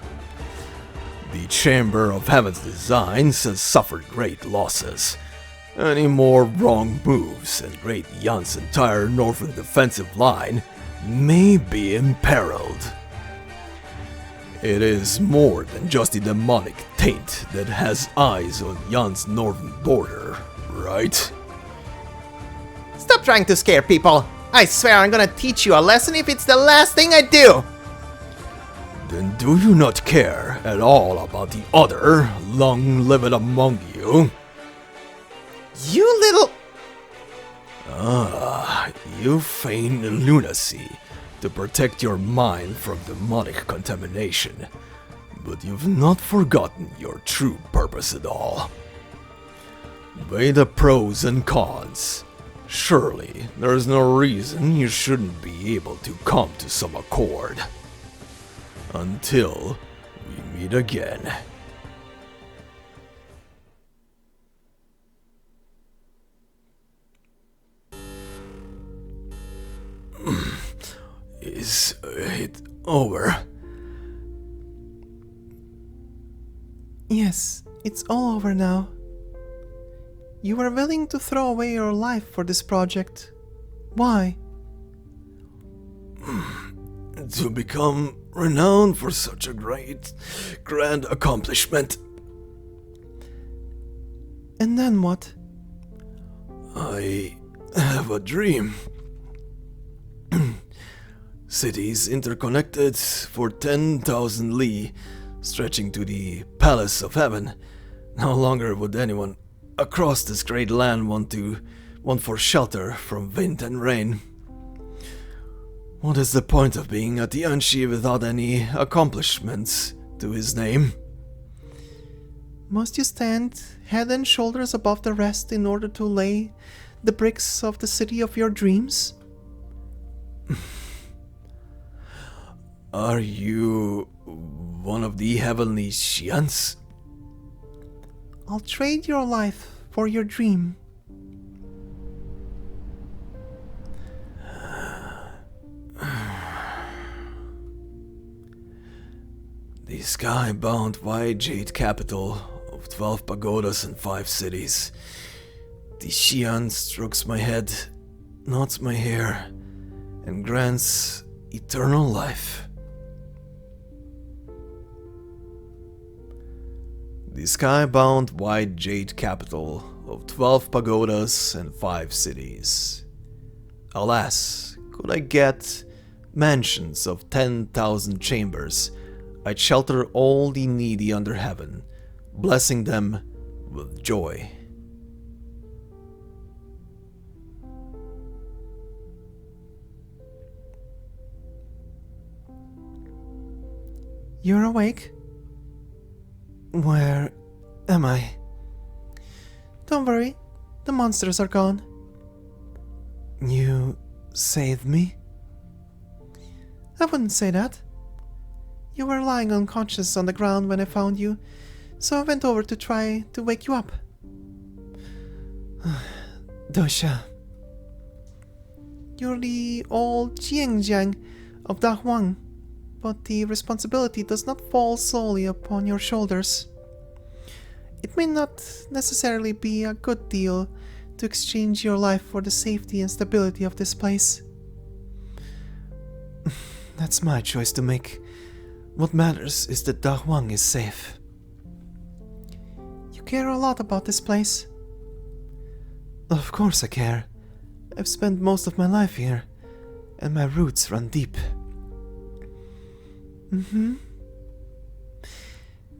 The Chamber of Heaven's designs has suffered great losses. Any more wrong moves and Great Yan's entire northern defensive line may be imperiled. It is more than just the demonic taint that has eyes on Yan's northern border, right? Stop trying to scare people. I swear I'm gonna teach you a lesson if it's the last thing I do. Then do you not care at all about the other long-lived among you? You little... You feign lunacy to protect your mind from demonic contamination, but you've not forgotten your true purpose at all. Weigh the pros and cons. Surely, there's no reason you shouldn't be able to come to some accord. Until we meet again. Is it over? Yes, it's all over now. You were willing to throw away your life for this project. Why? To become renowned for such a grand accomplishment. And then what? I have a dream. Cities interconnected for 10,000 li, stretching to the Palace of Heaven. No longer would anyone across this great land want for shelter from wind and rain. What is the point of being a Tianshi without any accomplishments to his name? Must you stand head and shoulders above the rest in order to lay the bricks of the city of your dreams? Are you one of the heavenly Xians? I'll trade your life for your dream. The sky-bound white jade capital of 12 pagodas and 5 cities. The Xian strokes my head, nods my hair, and grants eternal life. The sky-bound white jade capital of 12 pagodas and 5 cities. Alas, could I get mansions of 10,000 chambers, I'd shelter all the needy under heaven, blessing them with joy. You're awake? Where am I? Don't worry, the monsters are gone. You saved me? I wouldn't say that. You were lying unconscious on the ground when I found you, so I went over to try to wake you up. Dosha. You're the old Jiang of Dahuang, but the responsibility does not fall solely upon your shoulders. It may not necessarily be a good deal to exchange your life for the safety and stability of this place. That's my choice to make. What matters is that Dahuang is safe. You care a lot about this place. Of course I care. I've spent most of my life here, and my roots run deep.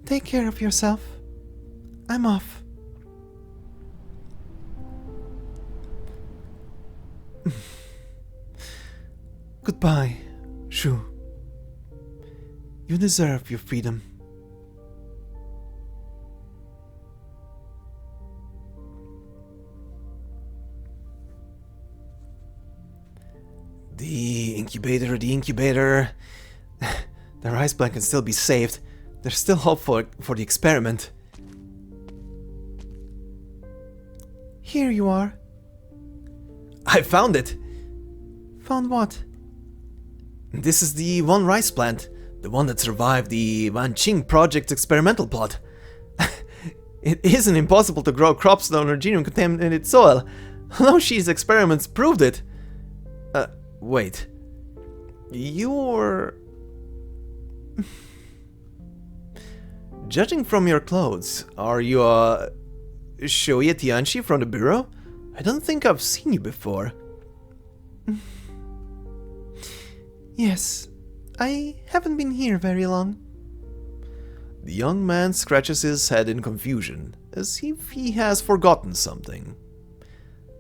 Take care of yourself. I'm off. Goodbye, Shu. You deserve your freedom. The incubator. The rice plant can still be saved. There's still hope for the experiment. Here you are. I found it! Found what? This is the one rice plant. The one that survived the Wanqing project's experimental plot. It isn't impossible to grow crops on regenome-contaminated soil. Loshi's experiments proved it. Wait. You're... Judging from your clothes, are you a Shoya Tianchi from the bureau? I don't think I've seen you before. Yes, I haven't been here very long. The young man scratches his head in confusion, as if he has forgotten something.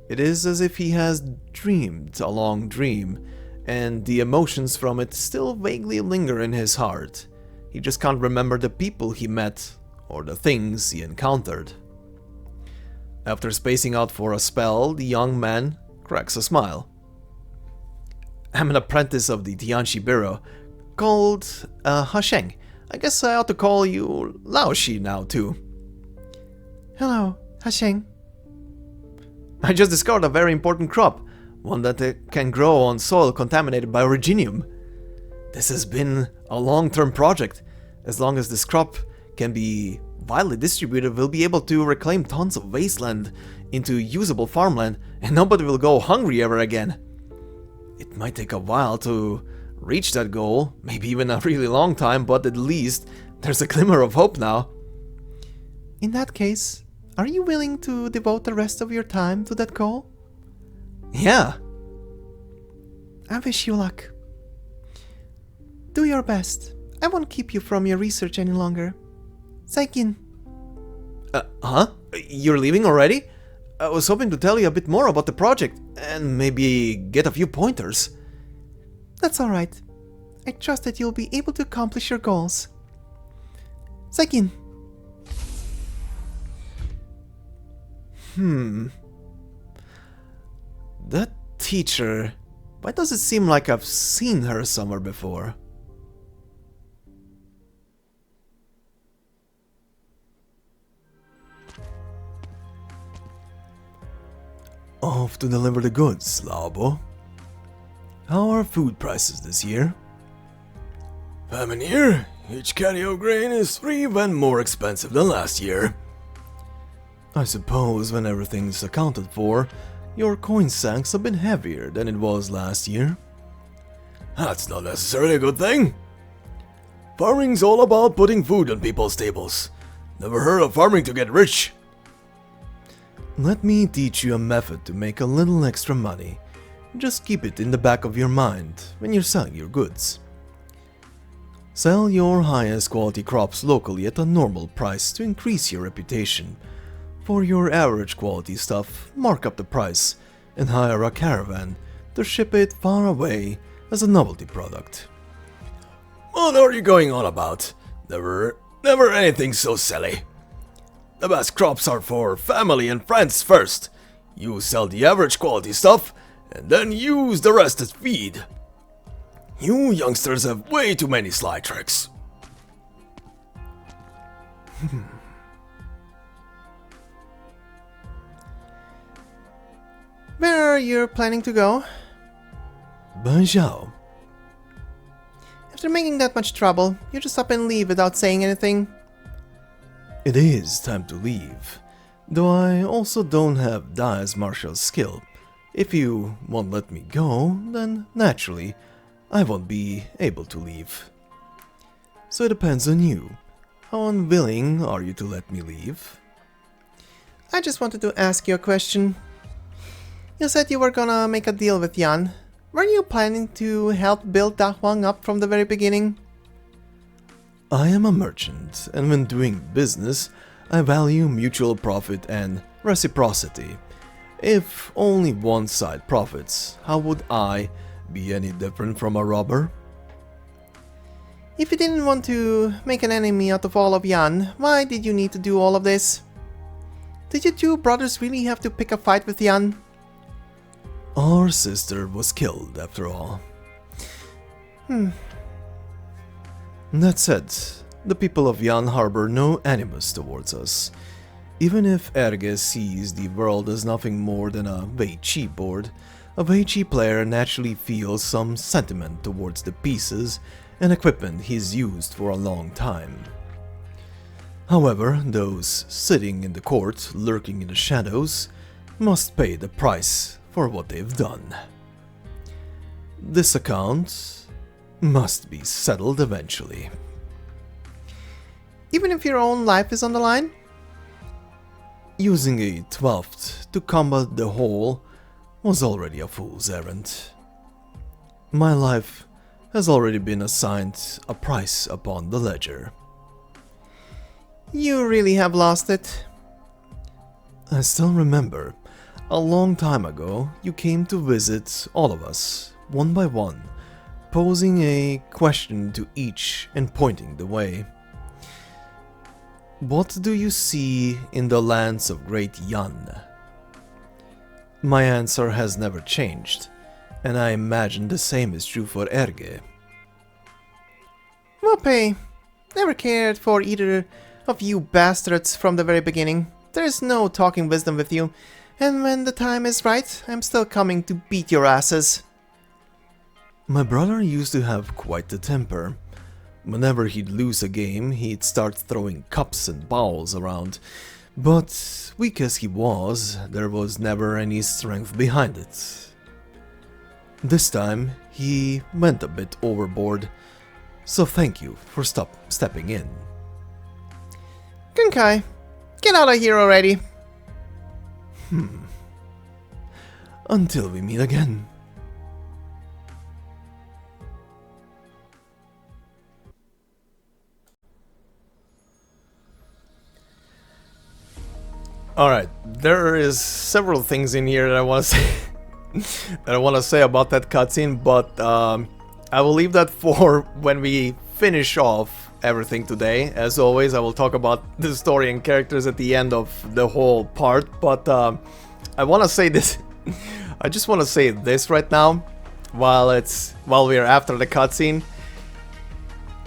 It is as if he has dreamed a long dream, and the emotions from it still vaguely linger in his heart. He just can't remember the people he met or the things he encountered. After spacing out for a spell, the young man cracks a smile. I'm an apprentice of the Tianchi Bureau, called Hasheng. I guess I ought to call you Laoshi now too. Hello, Hasheng. I just discovered a very important crop, one that can grow on soil contaminated by originium. This has been a long-term project. As long as this crop can be widely distributed, we'll be able to reclaim tons of wasteland into usable farmland, and nobody will go hungry ever again. It might take a while to reach that goal, maybe even a really long time, but at least there's a glimmer of hope now. In that case, are you willing to devote the rest of your time to that goal? Yeah. I wish you luck. Do your best. I won't keep you from your research any longer. Saikin. Huh? You're leaving already? I was hoping to tell you a bit more about the project, and maybe get a few pointers. That's alright. I trust that you'll be able to accomplish your goals. Saikin. That teacher... Why does it seem like I've seen her somewhere before? Off to deliver the goods, Laobo. How are food prices this year? Famine here. Each caddy of grain is 3 yen more expensive than last year. I suppose when everything's accounted for, your coin sacks have been heavier than it was last year. That's not necessarily a good thing. Farming's all about putting food on people's tables. Never heard of farming to get rich. Let me teach you a method to make a little extra money. Just keep it in the back of your mind when you're selling your goods. Sell your highest quality crops locally at a normal price to increase your reputation. For your average quality stuff, mark up the price and hire a caravan to ship it far away as a novelty product. What are you going on about? Never anything so silly. The best crops are for family and friends first. You sell the average quality stuff and then use the rest as feed. You youngsters have way too many sly tricks. sure you're planning to go? Ban Zhao. After making that much trouble, you just up and leave without saying anything. It is time to leave, though I also don't have Dai's martial skill. If you won't let me go, then naturally, I won't be able to leave. So it depends on you. How unwilling are you to let me leave? I just wanted to ask you a question. You said you were gonna make a deal with Yan. Were you planning to help build Dahuang up from the very beginning? I am a merchant, and when doing business, I value mutual profit and reciprocity. If only one side profits, how would I be any different from a robber? If you didn't want to make an enemy out of all of Yan, why did you need to do all of this? Did you two brothers really have to pick a fight with Yan? Our sister was killed, after all. That said, the people of Yan harbor no animus towards us. Even if Erge sees the world as nothing more than a Weiqi board, a Weiqi player naturally feels some sentiment towards the pieces and equipment he's used for a long time. However, those sitting in the court, lurking in the shadows, must pay the price for what they've done. This account must be settled eventually. Even if your own life is on the line? Using a 12th to combat the whole was already a fool's errand. My life has already been assigned a price upon the ledger. You really have lost it. I still remember, a long time ago, you came to visit all of us, one by one, posing a question to each and pointing the way. What do you see in the lands of Great Yan? My answer has never changed, and I imagine the same is true for Erge. Mope, never cared for either of you bastards from the very beginning. There's no talking wisdom with you, and when the time is right, I'm still coming to beat your asses. My brother used to have quite the temper. Whenever he'd lose a game, he'd start throwing cups and bowls around. But, weak as he was, there was never any strength behind it. This time, he went a bit overboard, so thank you for stepping in. Kunkai, get out of here already. Until we meet again. Alright, there is several things in here that I want to say that I want to say about that cutscene, but I will leave that for when we finish off everything today. As always, I will talk about the story and characters at the end of the whole part, but I want to say this. I just want to say this right now, while we are after the cutscene.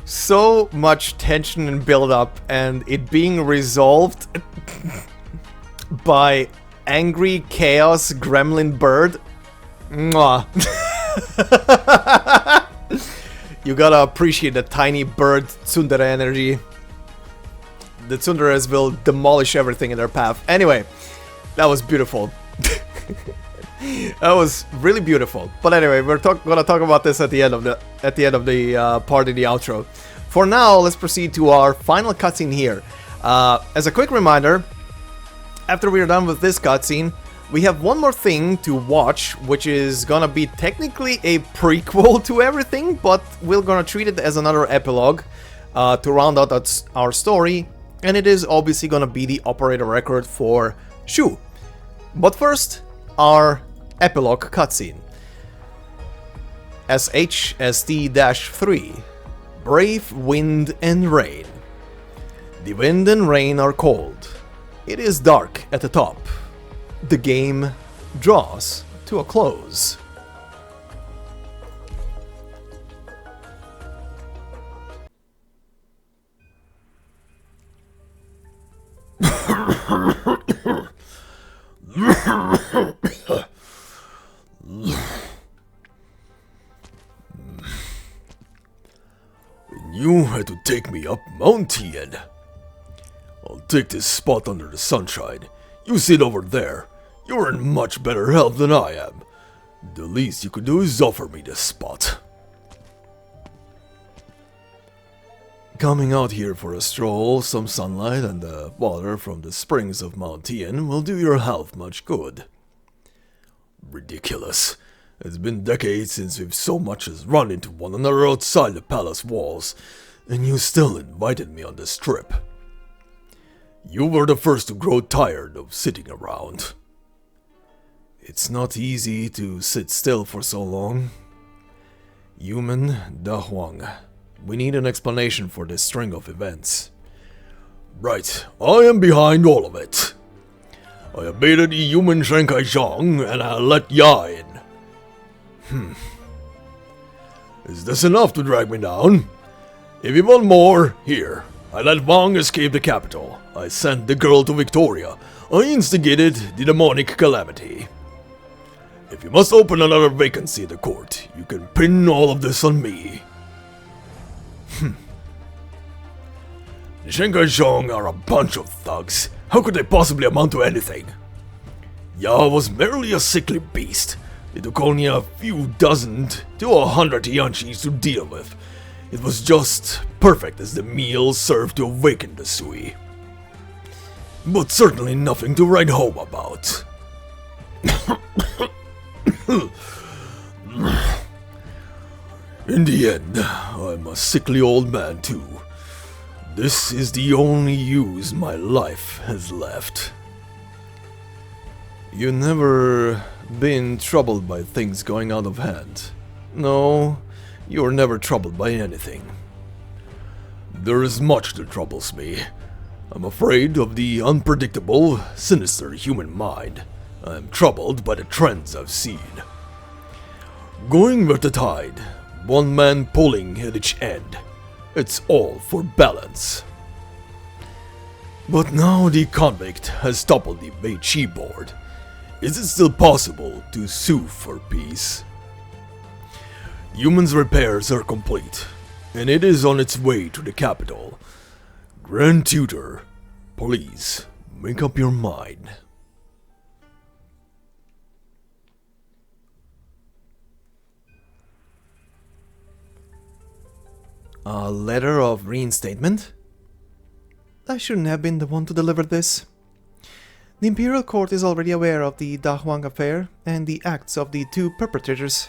So much tension and build up, and it being resolved by angry chaos gremlin bird. Mwah. You gotta appreciate the tiny bird tsundere energy. The tsunderes will demolish everything in their path. Anyway, that was beautiful. That was really beautiful. But anyway, we're gonna talk about this at the end of the part in the outro. For now, let's proceed to our final cutscene here. As a quick reminder, after we're done with this cutscene, we have one more thing to watch, which is gonna be technically a prequel to everything, but we're gonna treat it as another epilogue to round out our story, and it is obviously gonna be the operator record for Shu. But first, our epilogue cutscene. SHST-3 Brave Wind and Rain. The wind and rain are cold. It is dark at the top. The game draws to a close. me up Mount Tian. I'll take this spot under the sunshine. You sit over there. You're in much better health than I am. The least you could do is offer me this spot. Coming out here for a stroll, some sunlight and the water from the springs of Mount Tian will do your health much good. Ridiculous. It's been decades since we've so much as run into one another outside the palace walls, and you still invited me on this trip. You were the first to grow tired of sitting around. It's not easy to sit still for so long. Human Dahuang. We need an explanation for this string of events. Right, I am behind all of it. I abated the human Shanghai Zhang and I let Ya in. Is this enough to drag me down? If you want more, here. I let Wang escape the capital. I sent the girl to Victoria. I instigated the demonic calamity. If you must open another vacancy at the court, you can pin all of this on me. The Shanghai Zhong are a bunch of thugs. How could they possibly amount to anything? Ya was merely a sickly beast. It took only a few dozen to 100 Yanshis to deal with. It was just perfect as the meal served to awaken the Sui. But certainly nothing to write home about. In the end, I'm a sickly old man too. This is the only use my life has left. You never been troubled by things going out of hand. No, you're never troubled by anything. There is much that troubles me. I'm afraid of the unpredictable, sinister human mind. I'm troubled by the trends I've seen. Going with the tide, one man pulling at each end. It's all for balance. But now the convict has toppled the Meichi board. Is it still possible to sue for peace? Humans' repairs are complete, and it is on its way to the capital. Grand Tutor, please make up your mind. A letter of reinstatement? I shouldn't have been the one to deliver this. The Imperial Court is already aware of the Dahuang affair and the acts of the two perpetrators.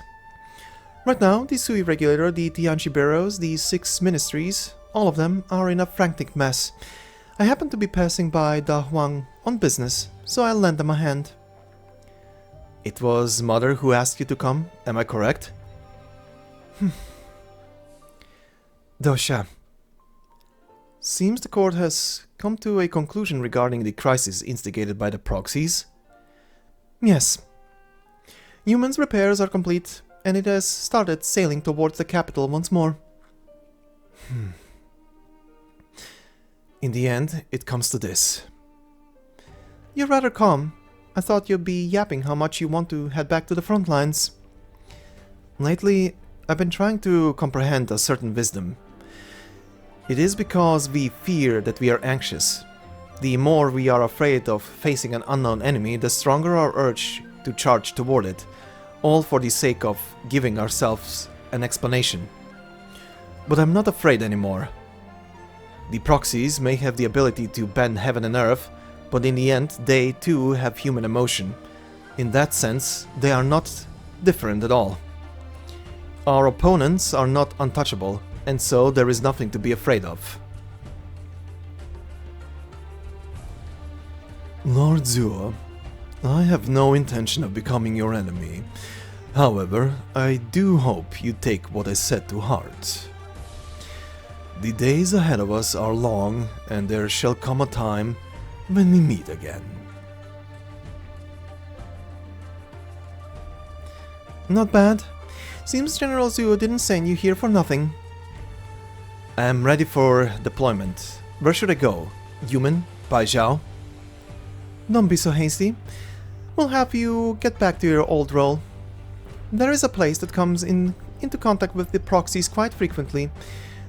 Right now, the Sui Regulator, the Tianchi Bureaus, the 6 ministries, all of them are in a frantic mess. I happen to be passing by Dahuang on business, so I'll lend them a hand. It was Mother who asked you to come, am I correct? Dosha. Seems the court has come to a conclusion regarding the crisis instigated by the proxies. Yes. Humans' repairs are complete, and it has started sailing towards the capital once more. In the end, it comes to this. You're rather calm. I thought you'd be yapping how much you want to head back to the front lines. Lately, I've been trying to comprehend a certain wisdom. It is because we fear that we are anxious. The more we are afraid of facing an unknown enemy, the stronger our urge to charge toward it, all for the sake of giving ourselves an explanation. But I'm not afraid anymore. The proxies may have the ability to bend heaven and earth, but in the end they too have human emotion. In that sense, they are not different at all. Our opponents are not untouchable, and so there is nothing to be afraid of. Lord Zuo, I have no intention of becoming your enemy. However, I do hope you take what I said to heart. The days ahead of us are long, and there shall come a time when we meet again. Not bad. Seems General Zuo didn't send you here for nothing. I am ready for deployment. Where should I go? Human? Bai Zhao? Don't be so hasty. We'll have you get back to your old role. There is a place that comes into contact with the proxies quite frequently.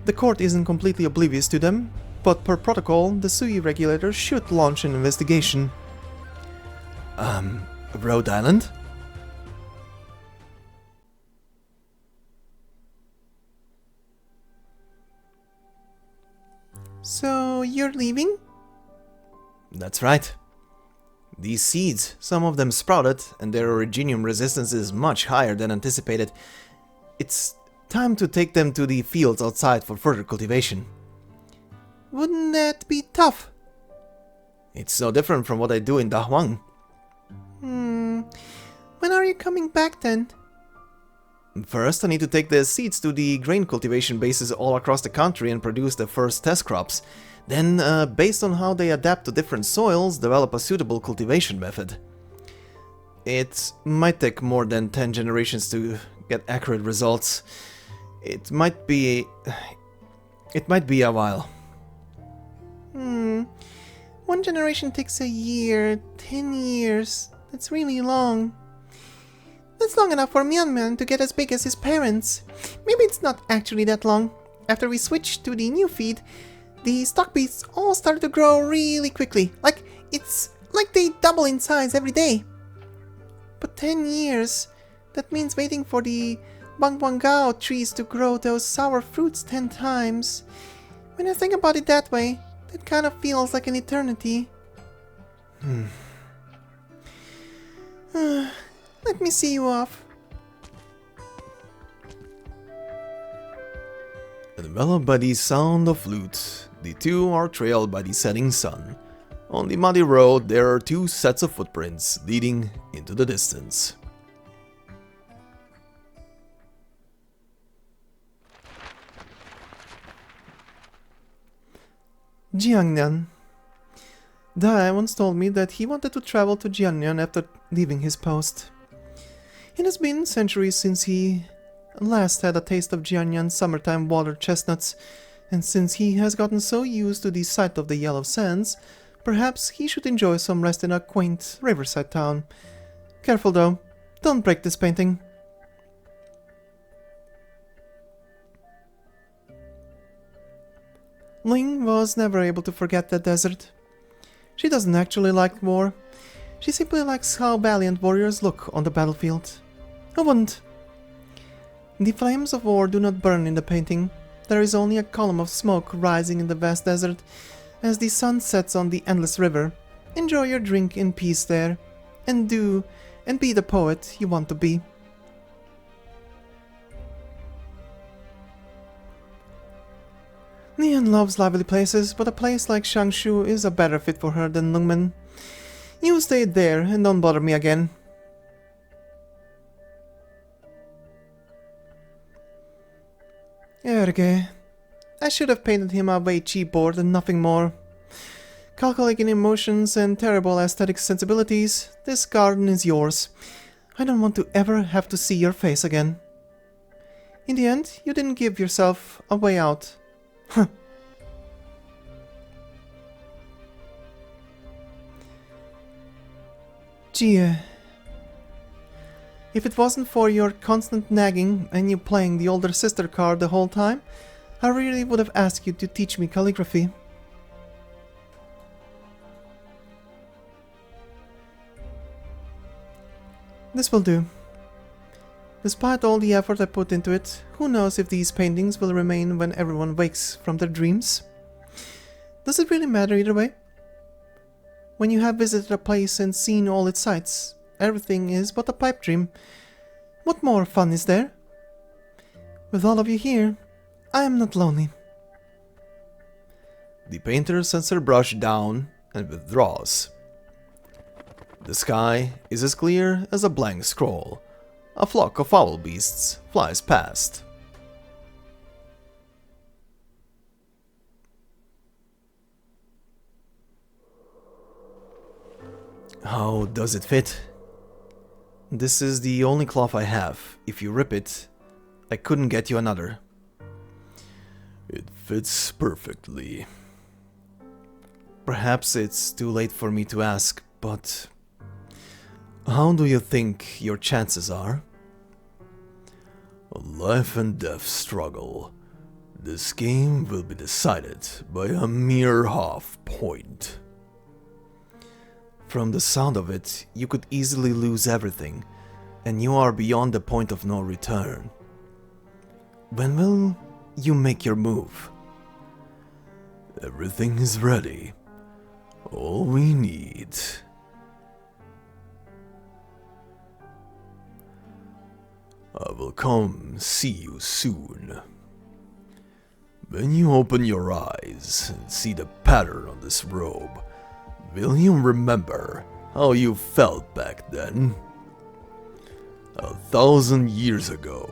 The court isn't completely oblivious to them, but per protocol, the Sui regulator should launch an investigation. Rhode Island? So, you're leaving? That's right. These seeds, some of them sprouted, and their originium resistance is much higher than anticipated. It's time to take them to the fields outside for further cultivation. Wouldn't that be tough? It's no different from what I do in Dahuang. When are you coming back then? First, I need to take the seeds to the grain cultivation bases all across the country and produce the first test crops. Then, based on how they adapt to different soils, develop a suitable cultivation method. It might take more than 10 generations to get accurate results. It might be a while. 1 generation takes a year, 10 years. That's really long. That's long enough for Mian to get as big as his parents. Maybe it's not actually that long. After we switched to the new feed, the stock beasts all started to grow really quickly. It's like they double in size every day. But 10 years, that means waiting for the Bangwangao trees to grow those sour fruits 10 times. When I think about it that way, that kind of feels like an eternity. Let me see you off. Enveloped by the sound of flute, the two are trailed by the setting sun. On the muddy road, there are 2 sets of footprints leading into the distance. Jiangnan. Dai once told me that he wanted to travel to Jiangnan after leaving his post. It has been centuries since he last had a taste of Jiangnan summertime water chestnuts, and since he has gotten so used to the sight of the yellow sands, perhaps he should enjoy some rest in a quaint riverside town. Careful though, don't break this painting. Ling was never able to forget that desert. She doesn't actually like war. She simply likes how valiant warriors look on the battlefield. Who wouldn't? The flames of war do not burn in the painting. There is only a column of smoke rising in the vast desert as the sun sets on the endless river. Enjoy your drink in peace there, and be the poet you want to be. Nian loves lively places, but a place like Changshu is a better fit for her than Lungmen. You stay there and don't bother me again. Erge. I should have painted him a way cheap board and nothing more. Calculating emotions and terrible aesthetic sensibilities, this garden is yours. I don't want to ever have to see your face again. In the end, you didn't give yourself a way out. Huh. Jie. If it wasn't for your constant nagging and you playing the older sister card the whole time, I really would have asked you to teach me calligraphy. This will do. Despite all the effort I put into it, who knows if these paintings will remain when everyone wakes from their dreams? Does it really matter either way? When you have visited a place and seen all its sights, everything is but a pipe dream. What more fun is there? With all of you here, I am not lonely. The painter sets her brush down and withdraws. The sky is as clear as a blank scroll. A flock of foul beasts flies past. How does it fit? This is the only cloth I have. If you rip it, I couldn't get you another. It fits perfectly. Perhaps it's too late for me to ask, but how do you think your chances are? A life and death struggle. This game will be decided by a mere half point. From the sound of it, you could easily lose everything, and you are beyond the point of no return. When will you make your move? Everything is ready. All we need. I will come see you soon. When you open your eyes and see the pattern on this robe, will you remember how you felt back then? 1,000 years ago,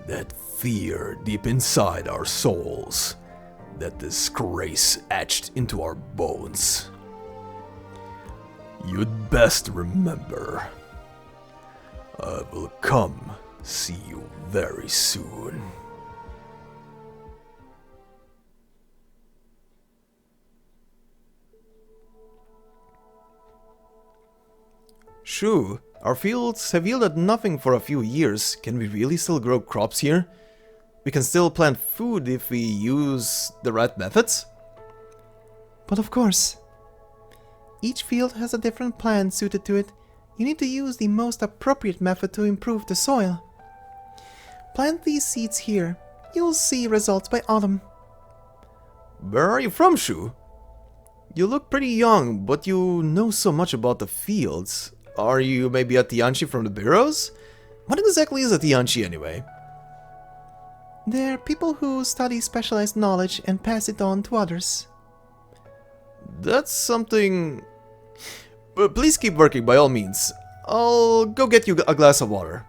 that fear deep inside our souls, that disgrace etched into our bones. You'd best remember. I will come see you very soon. Shu, our fields have yielded nothing for a few years. Can we really still grow crops here? We can still plant food if we use the right methods? But of course. Each field has a different plant suited to it. You need to use the most appropriate method to improve the soil. Plant these seeds here. You'll see results by autumn. Where are you from, Shu? You look pretty young, but you know so much about the fields. Are you maybe a Tianchi from the Bureaus? What exactly is a Tianchi anyway? They're people who study specialized knowledge and pass it on to others. That's something... Please keep working by all means. I'll go get you a glass of water.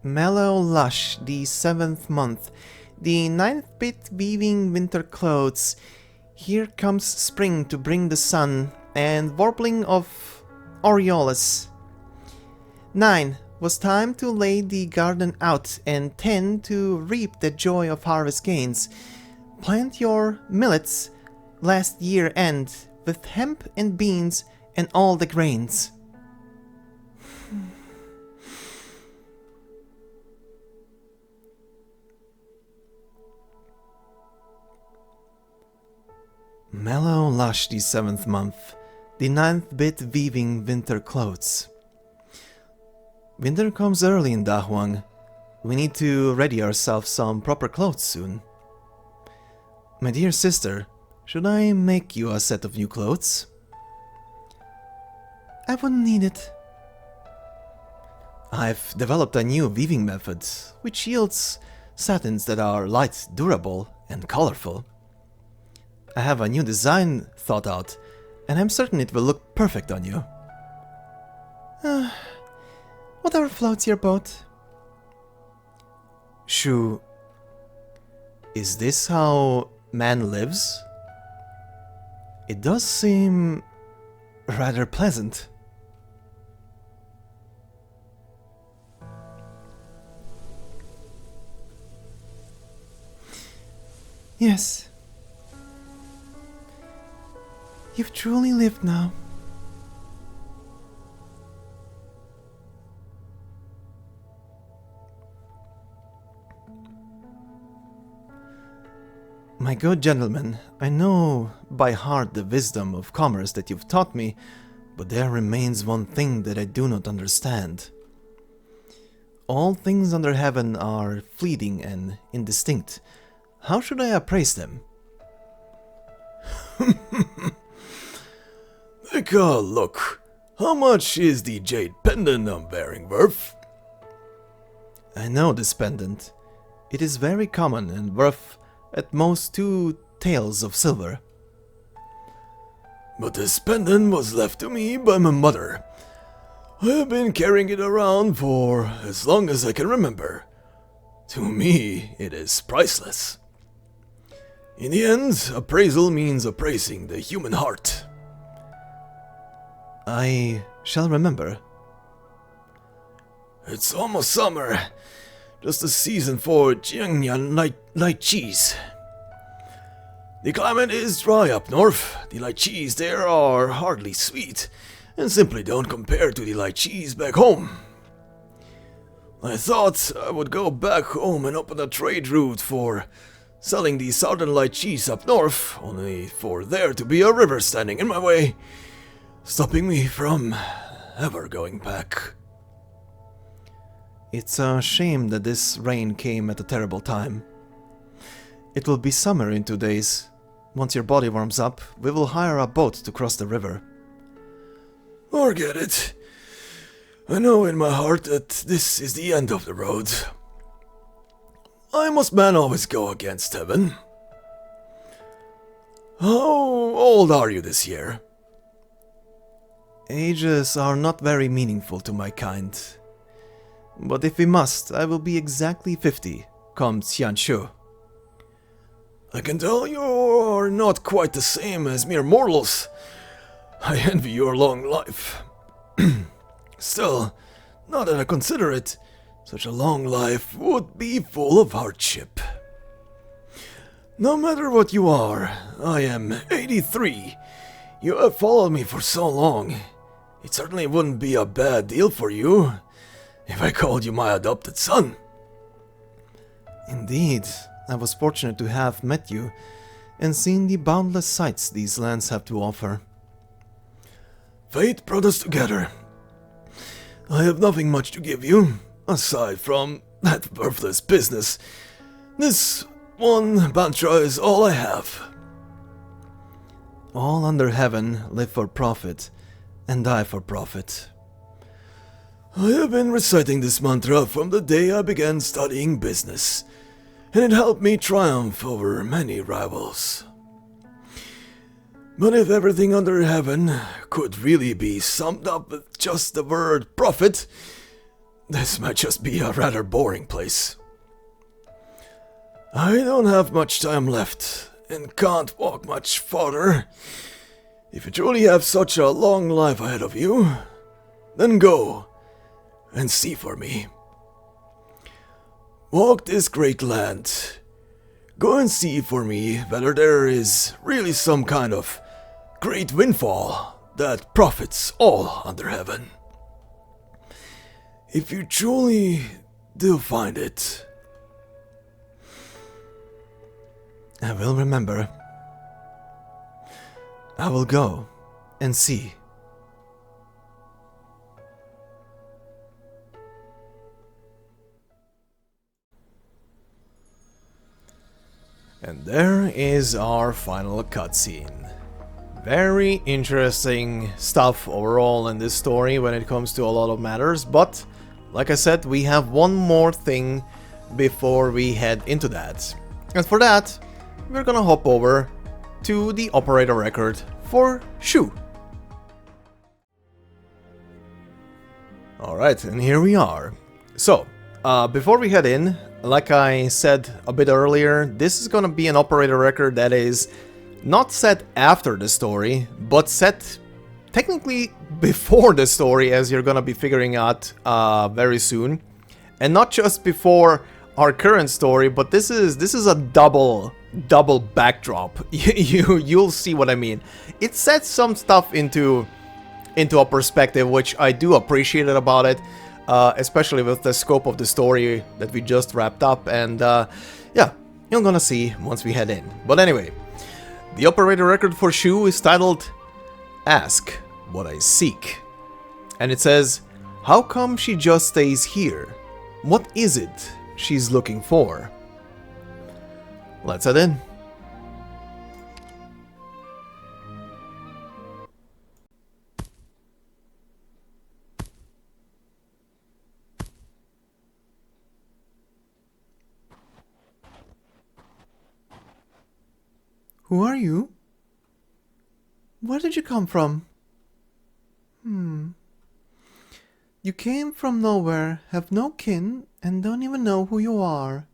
Mellow Lush, the 7th month. The 9th bit weaving winter clothes. Here comes spring to bring the sun, and warbling of Aureolus. 9 was time to lay the garden out, and 10 to reap the joy of harvest gains. Plant your millets last year end with hemp and beans and all the grains. Mellow Lush, the 7th month. The 9th bit weaving winter clothes. Winter comes early in Dahuang. We need to ready ourselves some proper clothes soon. My dear sister, should I make you a set of new clothes? I wouldn't need it. I've developed a new weaving method, which yields satins that are light, durable, and colorful. I have a new design thought out, and I'm certain it will look perfect on you. Whatever floats your boat. Shu, is this how man lives? It does seem rather pleasant. Yes. You've truly lived now. My good gentleman, I know by heart the wisdom of commerce that you've taught me, but there remains one thing that I do not understand. All things under heaven are fleeting and indistinct. How should I appraise them? Take a look. How much is the jade pendant I'm wearing worth? I know this pendant. It is very common and worth at most 2 taels of silver. But this pendant was left to me by my mother. I have been carrying it around for as long as I can remember. To me, it is priceless. In the end, appraisal means appraising the human heart. I shall remember. It's almost summer. Just the season for Jiangyan lychees. The climate is dry up north. The lychees there are hardly sweet, and simply don't compare to the lychees back home. I thought I would go back home and open a trade route for selling the southern light cheese up north, only for there to be a river standing in my way, stopping me from ever going back. It's a shame that this rain came at a terrible time. It will be summer in 2 days. Once your body warms up, we will hire a boat to cross the river. Forget it. I know in my heart that this is the end of the road. Why must man always go against heaven? How old are you this year? Ages are not very meaningful to my kind. But if we must, I will be exactly 50, come Shu. I can tell you are not quite the same as mere mortals. I envy your long life. Still, now that I consider it, such a long life would be full of hardship. No matter what you are, I am 83. You have followed me for so long. It certainly wouldn't be a bad deal for you if I called you my adopted son. Indeed, I was fortunate to have met you and seen the boundless sights these lands have to offer. Fate brought us together. I have nothing much to give you, aside from that worthless business. This one mantra is all I have. All under heaven live for profit and die for profit. I have been reciting this mantra from the day I began studying business, and it helped me triumph over many rivals. But if everything under heaven could really be summed up with just the word profit, this might just be a rather boring place. I don't have much time left, and can't walk much farther. If you truly have such a long life ahead of you, then go and see for me. Walk this great land. Go and see for me whether there is really some kind of great windfall that profits all under heaven. If you truly do find it, I will remember. I will go and see. And there is our final cutscene. Very interesting stuff overall in this story when it comes to a lot of matters, but like I said, we have one more thing before we head into that. And for that, we're gonna hop over to the operator record for Shu. Alright, and here we are. So, before we head in, like I said a bit earlier, this is gonna be an operator record that is not set after the story, but set technically before the story, as you're gonna be figuring out very soon. And not just before our current story, but this is a double backdrop. You'll see what I mean. It sets some stuff into a perspective, which I do appreciate about it, especially with the scope of the story that we just wrapped up. And yeah, you're gonna see once we head in. But anyway, the operator record for Shu is titled Ask What I Seek. And it says, how come she just stays here? What is it she's looking for? Let's head in. Who are you? Where did you come from? You came from nowhere, have no kin, and don't even know who you are.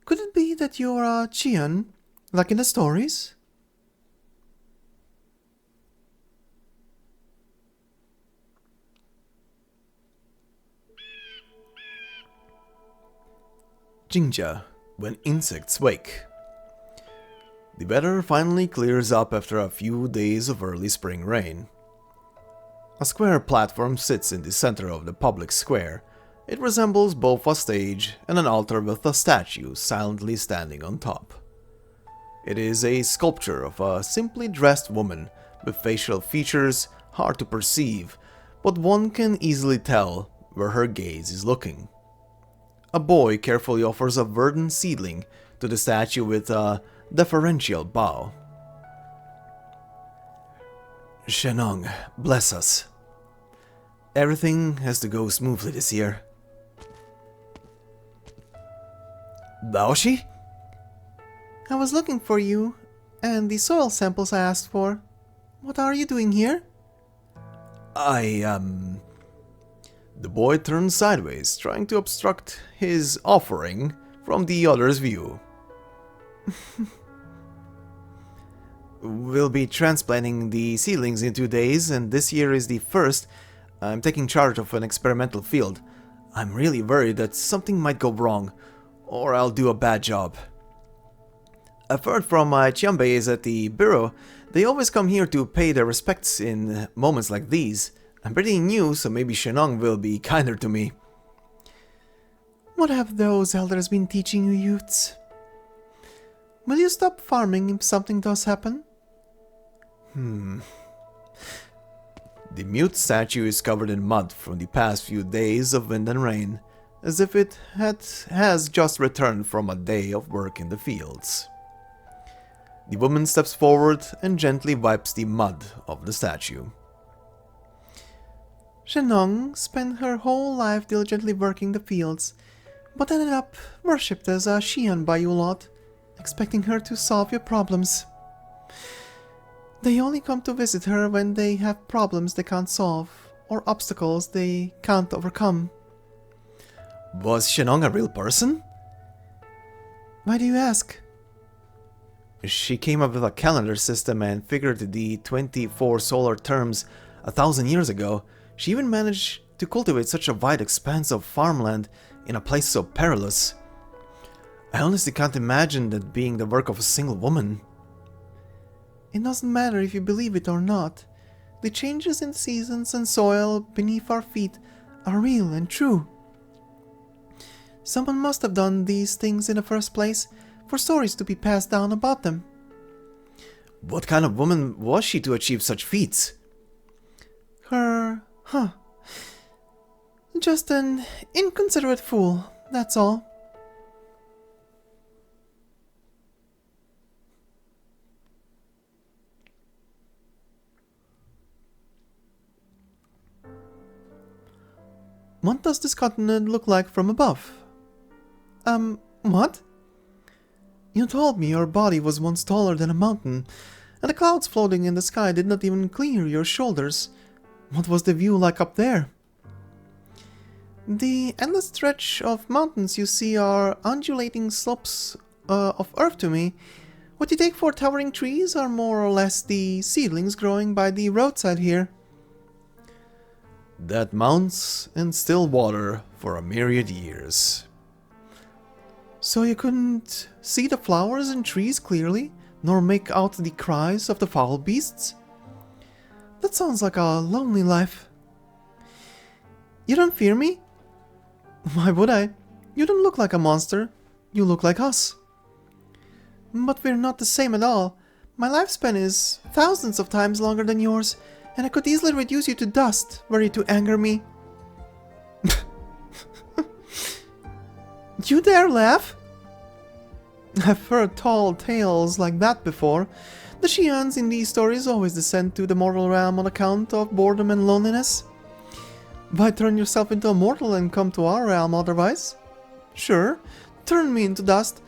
Could it be that you're a Nian, like in the stories? Jinja, when insects wake. The weather finally clears up after a few days of early spring rain. A square platform sits in the center of the public square, It resembles both a stage and an altar with a statue silently standing on top. It is a sculpture of a simply dressed woman with facial features hard to perceive, but one can easily tell where her gaze is looking. A boy carefully offers a verdant seedling to the statue with a deferential bow. Shennong, bless us. Everything has to go smoothly this year. Daoshi? I was looking for you, and the soil samples I asked for. What are you doing here? The boy turns sideways, trying to obstruct his offering from the other's view. We'll be transplanting the seedlings in 2 days, and this year is the first. I'm taking charge of an experimental field. I'm really worried that something might go wrong, or I'll do a bad job. I've heard from my Chiambes at the bureau. They always come here to pay their respects in moments like these. I'm pretty new, so maybe Shennong will be kinder to me. What have those elders been teaching you youths? Will you stop farming if something does happen? The mute statue is covered in mud from the past few days of wind and rain, as if it has just returned from a day of work in the fields. The woman steps forward and gently wipes the mud off the statue. Shennong spent her whole life diligently working the fields, but ended up worshipped as a Xian by you lot, expecting her to solve your problems. They only come to visit her when they have problems they can't solve, or obstacles they can't overcome. Was Shennong a real person? Why do you ask? She came up with a calendar system and figured the 24 solar terms 1,000 years ago. She even managed to cultivate such a wide expanse of farmland in a place so perilous. I honestly can't imagine that being the work of a single woman. It doesn't matter if you believe it or not. The changes in seasons and soil beneath our feet are real and true. Someone must have done these things in the first place for stories to be passed down about them. What kind of woman was she to achieve such feats? Just an inconsiderate fool, that's all. What does this continent look like from above? What? You told me your body was once taller than a mountain, and the clouds floating in the sky did not even clear your shoulders. What was the view like up there? The endless stretch of mountains you see are undulating slopes of earth to me. What you take for towering trees are more or less the seedlings growing by the roadside here. That mounts and still water for a myriad years. So you couldn't see the flowers and trees clearly, nor make out the cries of the foul beasts? That sounds like a lonely life. You don't fear me? Why would I? You don't look like a monster. You look like us. But we're not the same at all. My lifespan is thousands of times longer than yours, and I could easily reduce you to dust were you to anger me. You dare laugh? I've heard tall tales like that before. The Xians in these stories always descend to the mortal realm on account of boredom and loneliness. Why turn yourself into a mortal and come to our realm otherwise? Sure, turn me into dust,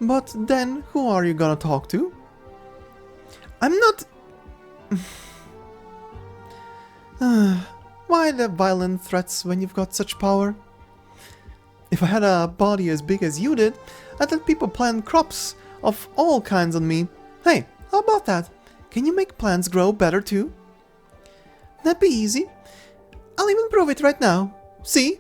but then who are you gonna talk to? I'm not... Why the violent threats when you've got such power? If I had a body as big as you did, I'd let people plant crops of all kinds on me. Hey, how about that? Can you make plants grow better too? That'd be easy. I'll even prove it right now. See?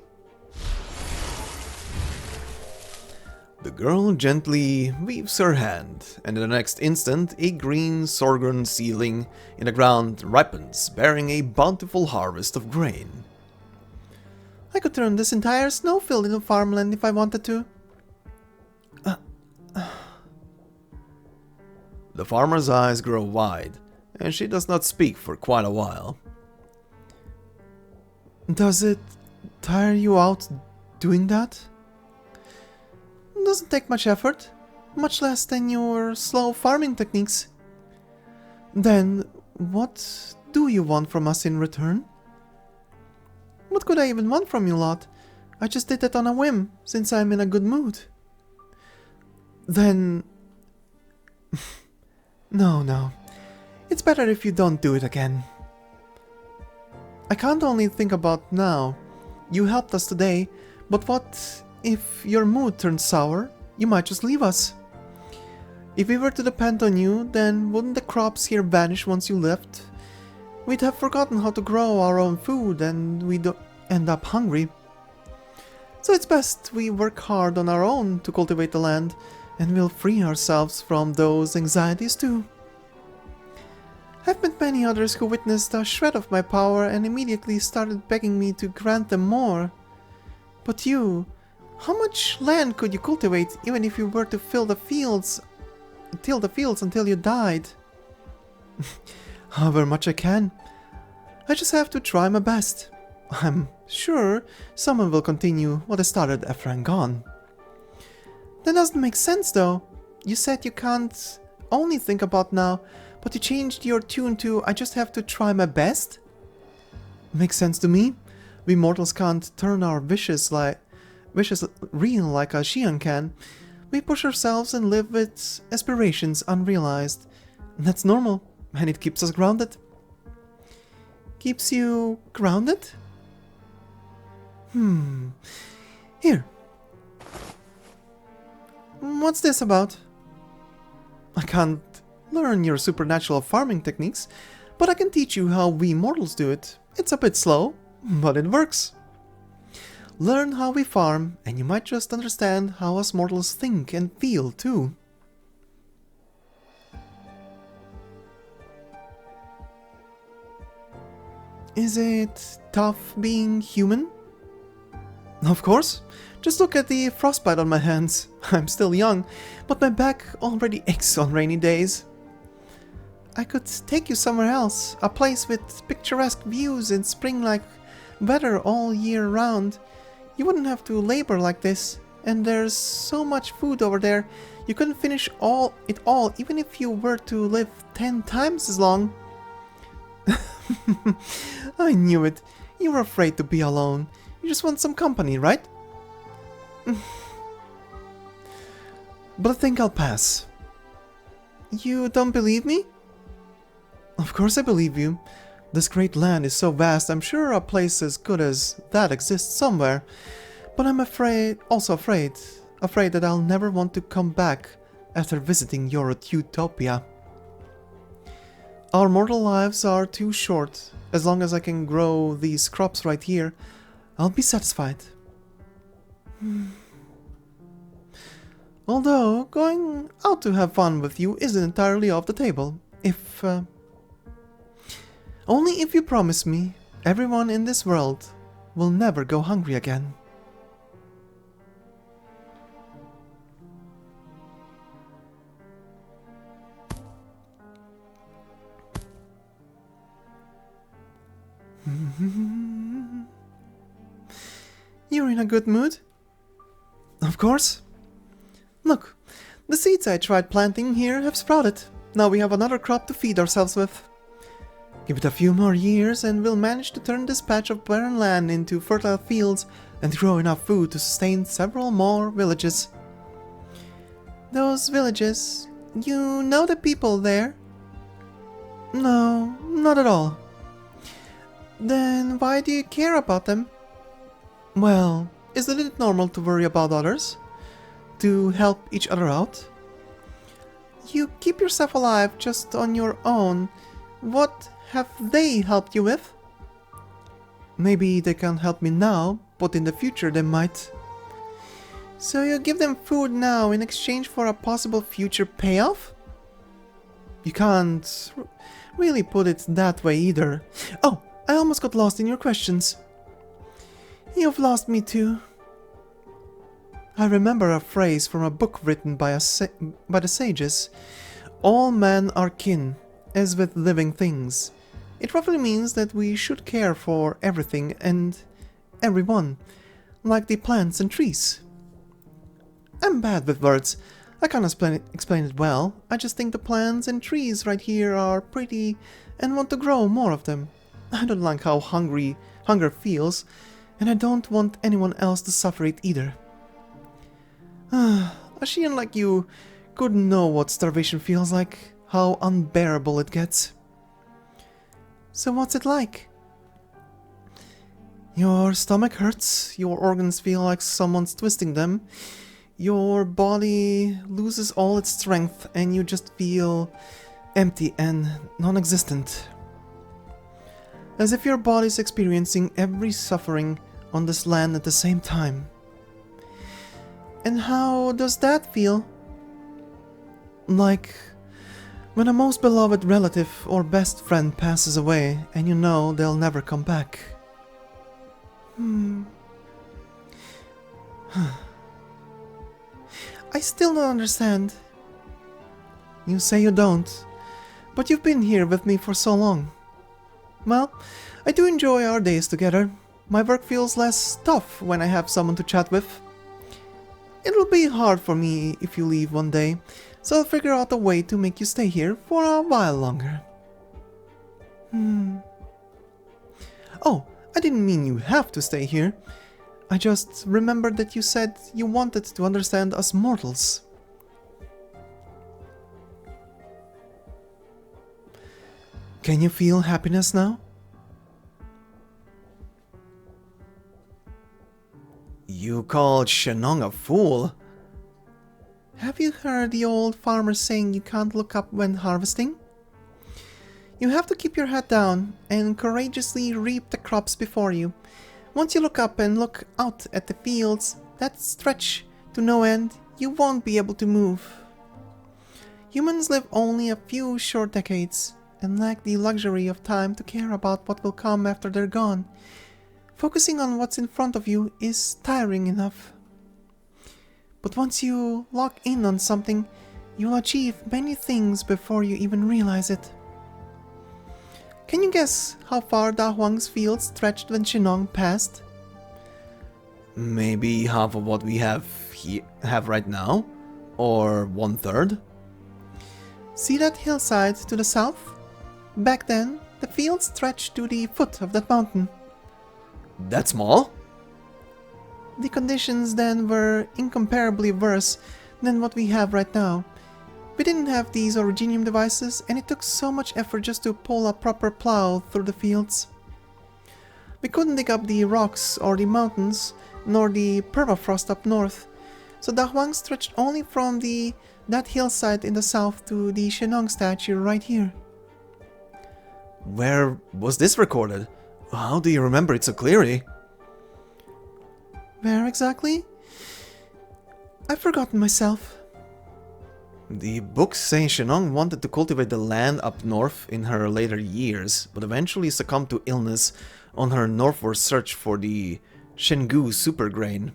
The girl gently weaves her hand, and in the next instant a green sorghum seedling in the ground ripens, bearing a bountiful harvest of grain. I could turn this entire snowfield into farmland if I wanted to. The farmer's eyes grow wide, and she does not speak for quite a while. Does it tire you out doing that? It doesn't take much effort, much less than your slow farming techniques. Then, what do you want from us in return? What could I even want from you lot? I just did that on a whim, since I'm in a good mood. Then... No. It's better if you don't do it again. I can't only think about now. You helped us today, but what if your mood turns sour? You might just leave us. If we were to depend on you, then wouldn't the crops here vanish once you left? We'd have forgotten how to grow our own food and we'd end up hungry. So it's best we work hard on our own to cultivate the land, and we'll free ourselves from those anxieties too. I've met many others who witnessed a shred of my power and immediately started begging me to grant them more. But you, how much land could you cultivate even if you were to till the fields until you died? However much I can. I just have to try my best. I'm sure someone will continue what I started after I'm gone. That doesn't make sense though. You said you can't only think about now, but you changed your tune to I just have to try my best? Makes sense to me. We mortals can't turn our wishes real like a Xian can. We push ourselves and live with aspirations unrealized. That's normal, and it keeps us grounded. Keeps you grounded? Here. What's this about? I can't learn your supernatural farming techniques, but I can teach you how we mortals do it. It's a bit slow, but it works. Learn how we farm, and you might just understand how us mortals think and feel too. Is it tough being human? Of course. Just look at the frostbite on my hands. I'm still young, but my back already aches on rainy days. I could take you somewhere else, a place with picturesque views and spring-like weather all year round. You wouldn't have to labor like this, and there's so much food over there, you couldn't finish it all even if you were to live 10 times as long. I knew it. You were afraid to be alone. You just want some company, right? But I think I'll pass. You don't believe me? Of course I believe you. This great land is so vast, I'm sure a place as good as that exists somewhere. But I'm afraid that I'll never want to come back after visiting your utopia. Our mortal lives are too short. As long as I can grow these crops right here, I'll be satisfied. Although, going out to have fun with you isn't entirely off the table. Only if you promise me everyone in this world will never go hungry again. You're in a good mood? Of course. Look, the seeds I tried planting here have sprouted. Now we have another crop to feed ourselves with. Give it a few more years and we'll manage to turn this patch of barren land into fertile fields and grow enough food to sustain several more villages. Those villages, you know the people there? No, not at all. Then why do you care about them? Well, isn't it normal to worry about others? To help each other out? You keep yourself alive just on your own. What have they helped you with? Maybe they can't help me now, but in the future they might. So you give them food now in exchange for a possible future payoff? You can't really put it that way either. Oh, I almost got lost in your questions. You've lost me too. I remember a phrase from a book written by the sages. All men are kin, as with living things. It roughly means that we should care for everything and everyone, like the plants and trees. I'm bad with words. I can't explain it well. I just think the plants and trees right here are pretty and want to grow more of them. I don't like how hunger feels, and I don't want anyone else to suffer it either. A Shian like you couldn't know what starvation feels like, how unbearable it gets. So what's it like? Your stomach hurts, your organs feel like someone's twisting them, your body loses all its strength and you just feel empty and non-existent. As if your body's experiencing every suffering on this land at the same time. And how does that feel? Like when a most beloved relative or best friend passes away and you know they'll never come back. I still don't understand. You say you don't, but you've been here with me for so long. Well, I do enjoy our days together. My work feels less tough when I have someone to chat with. It'll be hard for me if you leave one day, so I'll figure out a way to make you stay here for a while longer. Oh, I didn't mean you have to stay here. I just remembered that you said you wanted to understand us mortals. Can you feel happiness now? You called Shennong a fool? Have you heard the old farmer saying you can't look up when harvesting? You have to keep your head down and courageously reap the crops before you. Once you look up and look out at the fields that stretch to no end, you won't be able to move. Humans live only a few short decades and lack the luxury of time to care about what will come after they're gone. Focusing on what's in front of you is tiring enough. But once you lock in on something, you'll achieve many things before you even realize it. Can you guess how far Dahuang's field stretched when Shennong passed? Maybe half of what we have right now? Or 1/3? See that hillside to the south? Back then, the field stretched to the foot of that mountain. That small? The conditions then were incomparably worse than what we have right now. We didn't have these originium devices, and it took so much effort just to pull a proper plow through the fields. We couldn't dig up the rocks or the mountains, nor the permafrost up north, so Dahuang stretched only from that hillside in the south to the Shennong statue right here. Where was this recorded? How do you remember it so clearly? Where exactly? I've forgotten myself. The books say Shennong wanted to cultivate the land up north in her later years, but eventually succumbed to illness on her northward search for the Shengu super grain.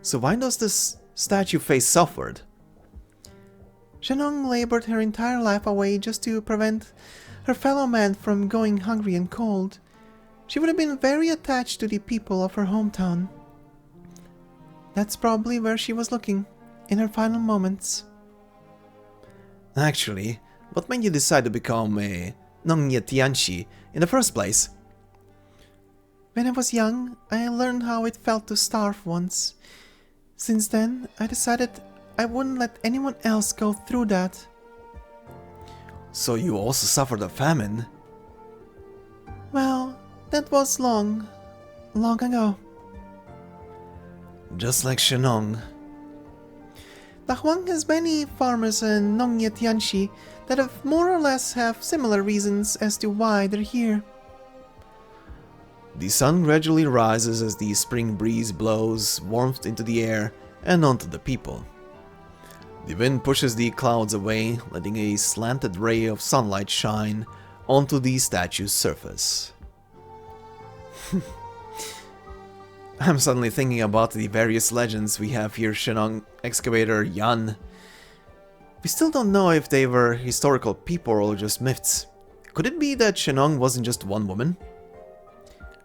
So why does this statue face southward? Shennong labored her entire life away just to prevent her fellow man from going hungry and cold. She would have been very attached to the people of her hometown. That's probably where she was looking, in her final moments. Actually, what made you decide to become a Nongyetianshi in the first place? When I was young, I learned how it felt to starve once. Since then, I decided I wouldn't let anyone else go through that. So you also suffered a famine? Well, that was long ago. Just like Shennong. Dahuang has many farmers in Nongyetianshi that have more or less have similar reasons as to why they're here. The sun gradually rises as the spring breeze blows warmth into the air and onto the people. The wind pushes the clouds away, letting a slanted ray of sunlight shine onto the statue's surface. I'm suddenly thinking about the various legends we have here, Shennong, Excavator, Yan. We still don't know if they were historical people or just myths. Could it be that Shennong wasn't just one woman?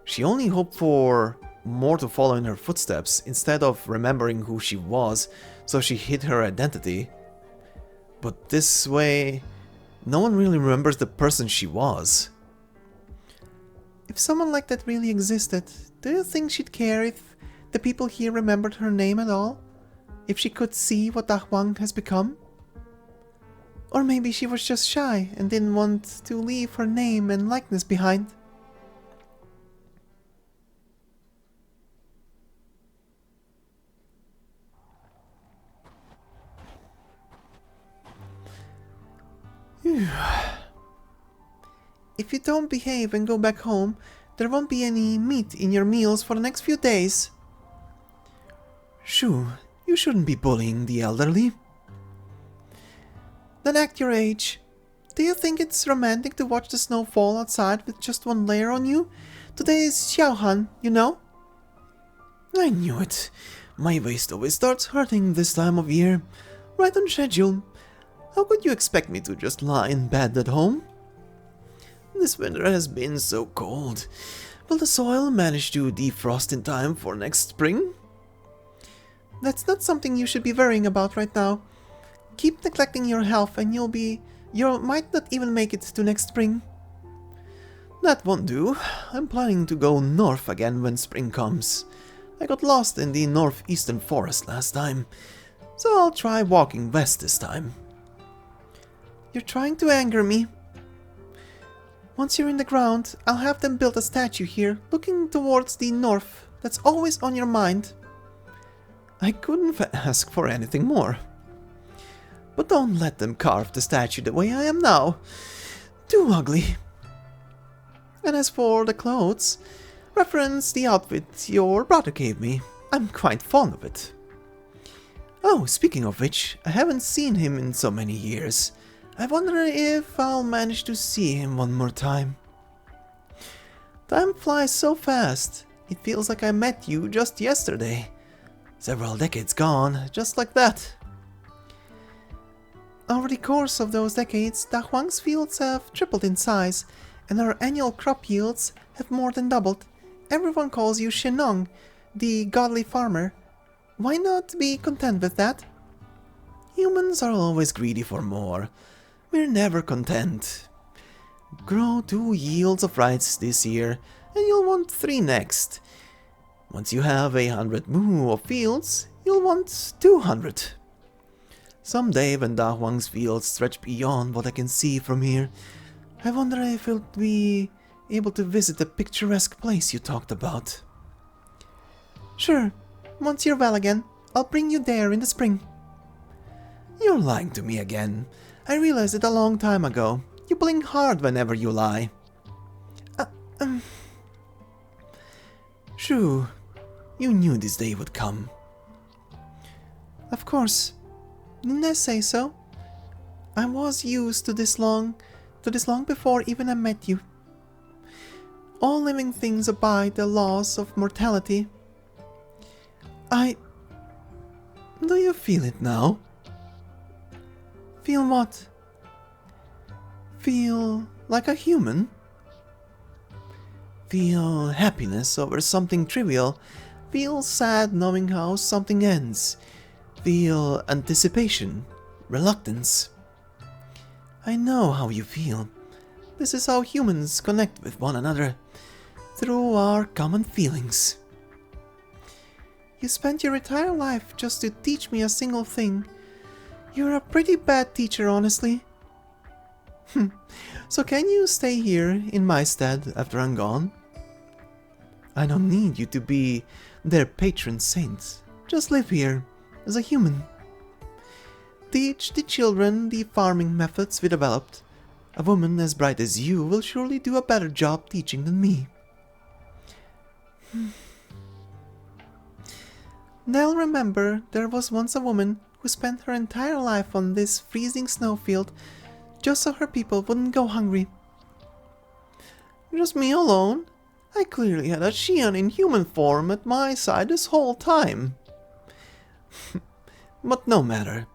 She only hoped for more to follow in her footsteps instead of remembering who she was, so she hid her identity. But this way, no one really remembers the person she was. If someone like that really existed, do you think she'd care if the people here remembered her name at all? If she could see what Dahuang has become? Or maybe she was just shy and didn't want to leave her name and likeness behind. If you don't behave and go back home, there won't be any meat in your meals for the next few days. Shu, you shouldn't be bullying the elderly. Then act your age. Do you think it's romantic to watch the snow fall outside with just one layer on you? Today is Xiaohan, you know? I knew it. My waist always starts hurting this time of year. Right on schedule. How could you expect me to just lie in bed at home? This winter has been so cold. Will the soil manage to defrost in time for next spring? That's not something you should be worrying about right now. Keep neglecting your health and you might not even make it to next spring. That won't do. I'm planning to go north again when spring comes. I got lost in the northeastern forest last time, so I'll try walking west this time. You're trying to anger me. Once you're in the ground, I'll have them build a statue here, looking towards the north. That's always on your mind. I couldn't ask for anything more. But don't let them carve the statue the way I am now. Too ugly. And as for the clothes, reference the outfit your brother gave me. I'm quite fond of it. Oh, speaking of which, I haven't seen him in so many years. I wonder if I'll manage to see him one more time. Time flies so fast. It feels like I met you just yesterday. Several decades gone, just like that. Over the course of those decades, Dahuang's fields have tripled in size, and our annual crop yields have more than doubled. Everyone calls you Shennong, the godly farmer. Why not be content with that? Humans are always greedy for more. We're never content. Grow 2 yields of rice this year, and you'll want 3 next. Once you have 100 mu of fields, you'll want 200. Someday when Dahuang's fields stretch beyond what I can see from here, I wonder if we'll be able to visit the picturesque place you talked about. Sure, once you're well again, I'll bring you there in the spring. You're lying to me again. I realized it a long time ago. You blink hard whenever you lie. Shu, you knew this day would come. Of course. Didn't I say so? I was used to this long before even I met you. All living things abide the laws of mortality. Do you feel it now? Feel what? Feel like a human? Feel happiness over something trivial. Feel sad knowing how something ends. Feel anticipation, reluctance. I know how you feel. This is how humans connect with one another, through our common feelings. You spent your entire life just to teach me a single thing. You're a pretty bad teacher, honestly. So can you stay here in my stead after I'm gone? I don't need you to be their patron saint. Just live here as a human. Teach the children the farming methods we developed. A woman as bright as you will surely do a better job teaching than me. Now remember, there was once a woman who spent her entire life on this freezing snowfield just so her people wouldn't go hungry. Just me alone? I clearly had a Xian in human form at my side this whole time. But no matter.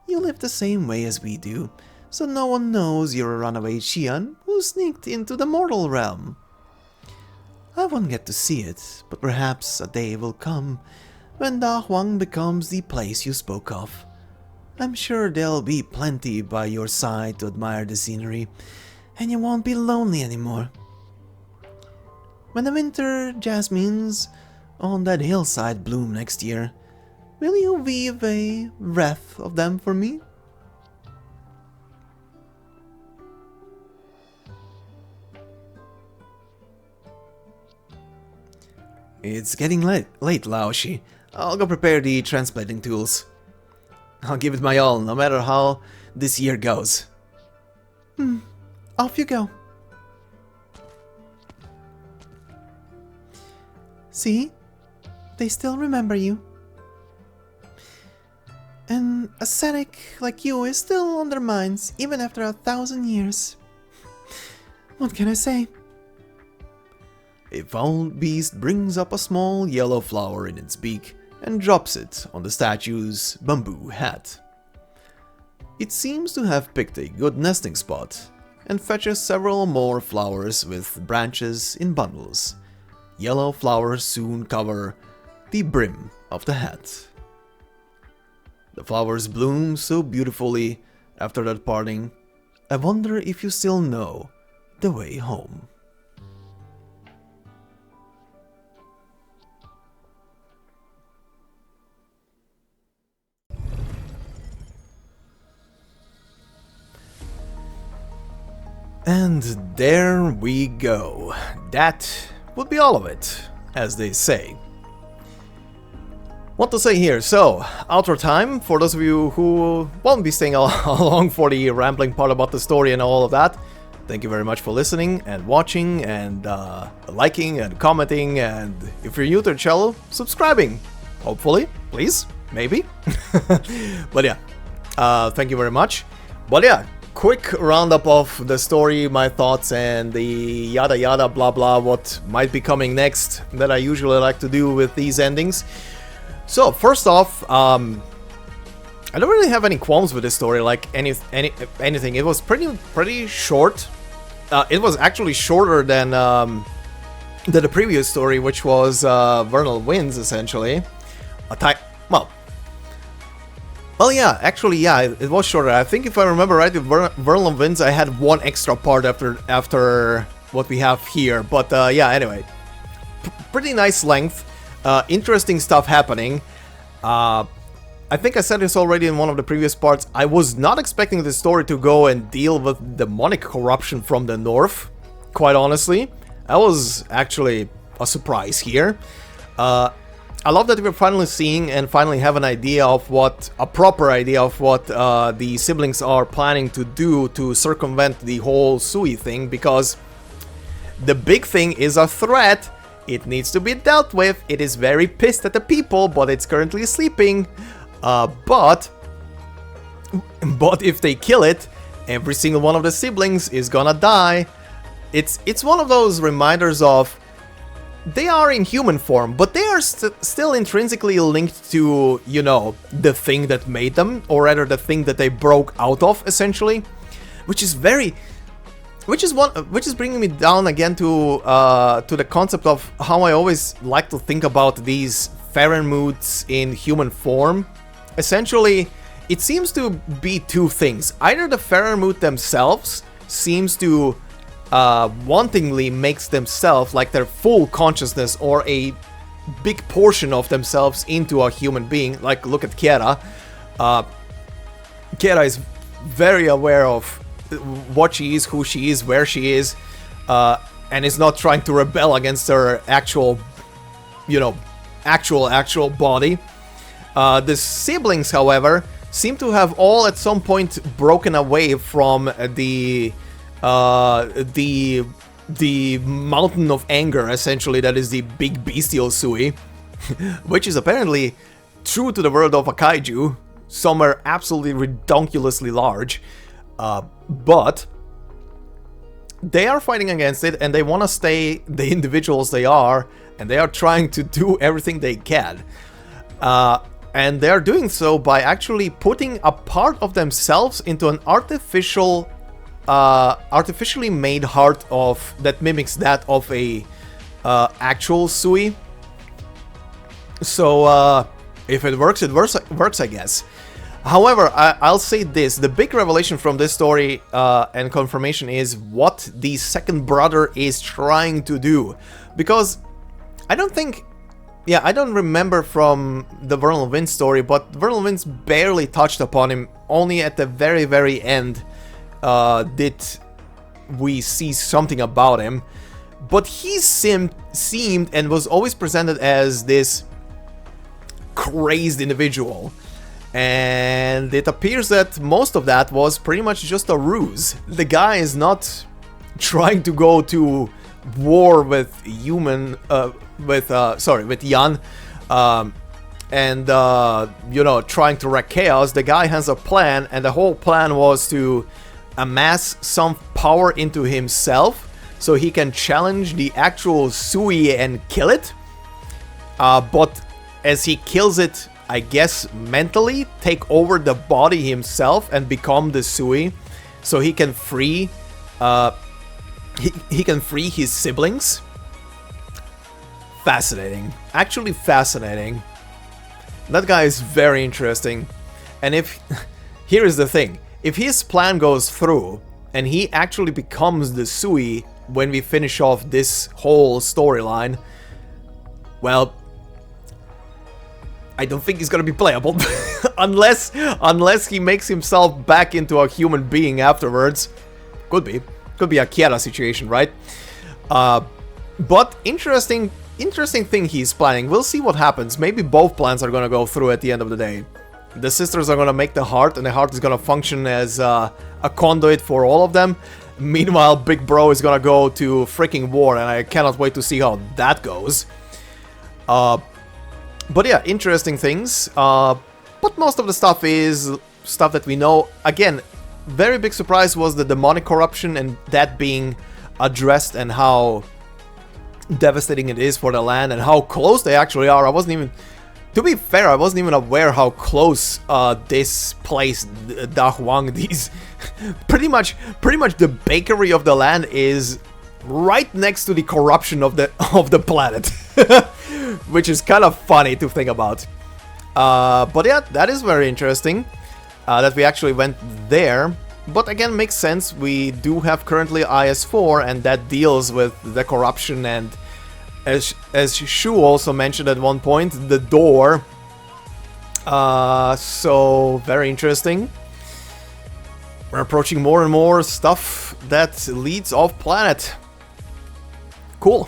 You live the same way as we do, so no one knows you're a runaway Xian who sneaked into the mortal realm. I won't get to see it, but perhaps a day will come when Dahuang becomes the place you spoke of. I'm sure there'll be plenty by your side to admire the scenery, and you won't be lonely anymore. When the winter jasmines on that hillside bloom next year, will you weave a wreath of them for me? It's getting late, Laoshi. I'll go prepare the transplanting tools. I'll give it my all, no matter how this year goes. Off you go. See? They still remember you. An ascetic like you is still on their minds, even after 1,000 years. What can I say? A foul beast brings up a small yellow flower in its beak and drops it on the statue's bamboo hat. It seems to have picked a good nesting spot and fetches several more flowers with branches in bundles. Yellow flowers soon cover the brim of the hat. The flowers bloom so beautifully after that parting. I wonder if you still know the way home. And there we go. That would be all of it, as they say. What to say here? So, outro time, for those of you who won't be staying along for the rambling part about the story and all of that. Thank you very much for listening and watching and liking and commenting, and if you're new to the channel, subscribing. Hopefully, please, maybe. But yeah, thank you very much. But yeah, quick roundup of the story, my thoughts, and the yada yada blah blah what might be coming next that I usually like to do with these endings. So first off, I don't really have any qualms with this story, like anything. It was pretty short. It was actually shorter than the previous story, which was Vernal Winds, essentially. Well, yeah, actually, yeah, it was shorter. I think if I remember right, with Vernal Winds, I had one extra part after what we have here. But yeah, anyway, pretty nice length. Interesting stuff happening. I think I said this already in one of the previous parts. I was not expecting this story to go and deal with demonic corruption from the north, quite honestly. That was actually a surprise here. I love that we're finally seeing and finally have an idea of a proper idea of what the siblings are planning to do to circumvent the whole Sui thing, because the big thing is a threat. It needs to be dealt with. It is very pissed at the people, but it's currently sleeping. But if they kill it, every single one of the siblings is gonna die. It's one of those reminders of they are in human form, but they are still intrinsically linked to, you know, the thing that made them, or rather the thing that they broke out of, essentially, which is bringing me down again to the concept of how I always like to think about these Farenmoods in human form. Essentially, it seems to be two things. Either the Farenmood themselves seems to wantingly makes themselves, like their full consciousness or a big portion of themselves, into a human being. Like, look at Kiera. Kiera is very aware of what she is, who she is, where she is, and is not trying to rebel against her actual, you know, actual body. The siblings, however, seem to have all at some point broken away from the mountain of anger, essentially, that is the big bestial Sui, which is apparently true to the world of a kaiju, somewhere absolutely redonkulously large. But they are fighting against it, and they want to stay the individuals they are, and they are trying to do everything they can. And they are doing so by actually putting a part of themselves into an artificially made heart that mimics that of a actual Sui. So if it works, I guess. However, I'll say this: the big revelation from this story and confirmation is what the second brother is trying to do, because I don't remember from the Vernal Wind story, but Vernal Winds barely touched upon him. Only at the very, very end did we see something about him. But he seemed and was always presented as this crazed individual. And it appears that most of that was pretty much just a ruse. The guy is not trying to go to war with Yan, and you know, trying to wreak chaos. The guy has a plan, and the whole plan was to amass some power into himself so he can challenge the actual Sui and kill it. But as he kills it, I guess mentally take over the body himself and become the Sui, so he can free he can free his siblings. Fascinating, actually fascinating. That guy is very interesting. And if here is the thing, if his plan goes through and he actually becomes the Sui when we finish off this whole storyline, well, I don't think he's gonna be playable. unless he makes himself back into a human being afterwards. Could be a Kiara situation, right? But interesting thing he's planning. We'll see what happens. Maybe both plans are gonna go through at the end of the day. The sisters are gonna make the heart, and the heart is gonna function as a conduit for all of them. Meanwhile, Big Bro is gonna go to freaking war, and I cannot wait to see how that goes. But yeah, interesting things. But most of the stuff is stuff that we know. Again, very big surprise was the demonic corruption and that being addressed, and how devastating it is for the land and how close they actually are. I wasn't even, to be fair, I wasn't even aware how close this place, Dahuang, these pretty much the bakery of the land is right next to the corruption of the planet. Which is kind of funny to think about. But yeah, that is very interesting that we actually went there. But again, makes sense. We do have currently IS-4, and that deals with the corruption, and as Shu also mentioned at one point, the door. So very interesting. We're approaching more and more stuff that leads off planet. Cool.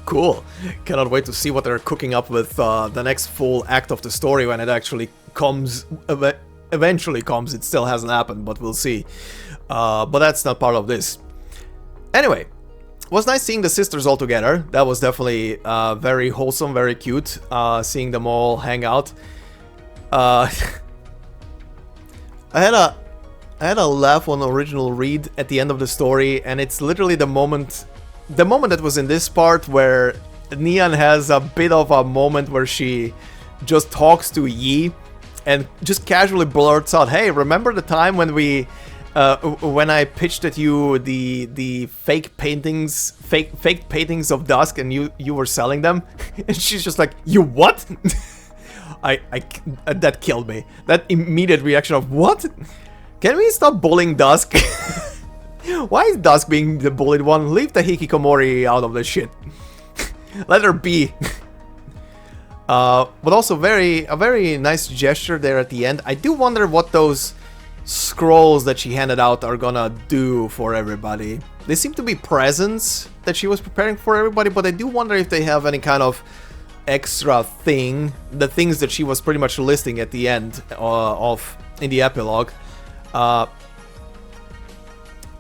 Cool. Cannot wait to see what they're cooking up with the next full act of the story when it actually comes. Eventually comes. It still hasn't happened, but we'll see. But that's not part of this. Anyway, it was nice seeing the sisters all together. That was definitely very wholesome, very cute. Seeing them all hang out. I had a laugh on the original read at the end of the story, and it's literally the moment that was in this part where Nian has a bit of a moment where she just talks to Yi and just casually blurts out, "Hey, remember the time when when I pitched at you the fake paintings of Dusk, and you were selling them?" And she's just like, "You what?" That killed me. That immediate reaction of, "What? Can we stop bullying Dusk?" Why is Dusk being the bullied one? Leave the Hikikomori out of this shit. Let her be. But also a very nice gesture there at the end. I do wonder what those scrolls that she handed out are gonna do for everybody. They seem to be presents that she was preparing for everybody, but I do wonder if they have any kind of extra thing. The things that she was pretty much listing at the end in the epilogue.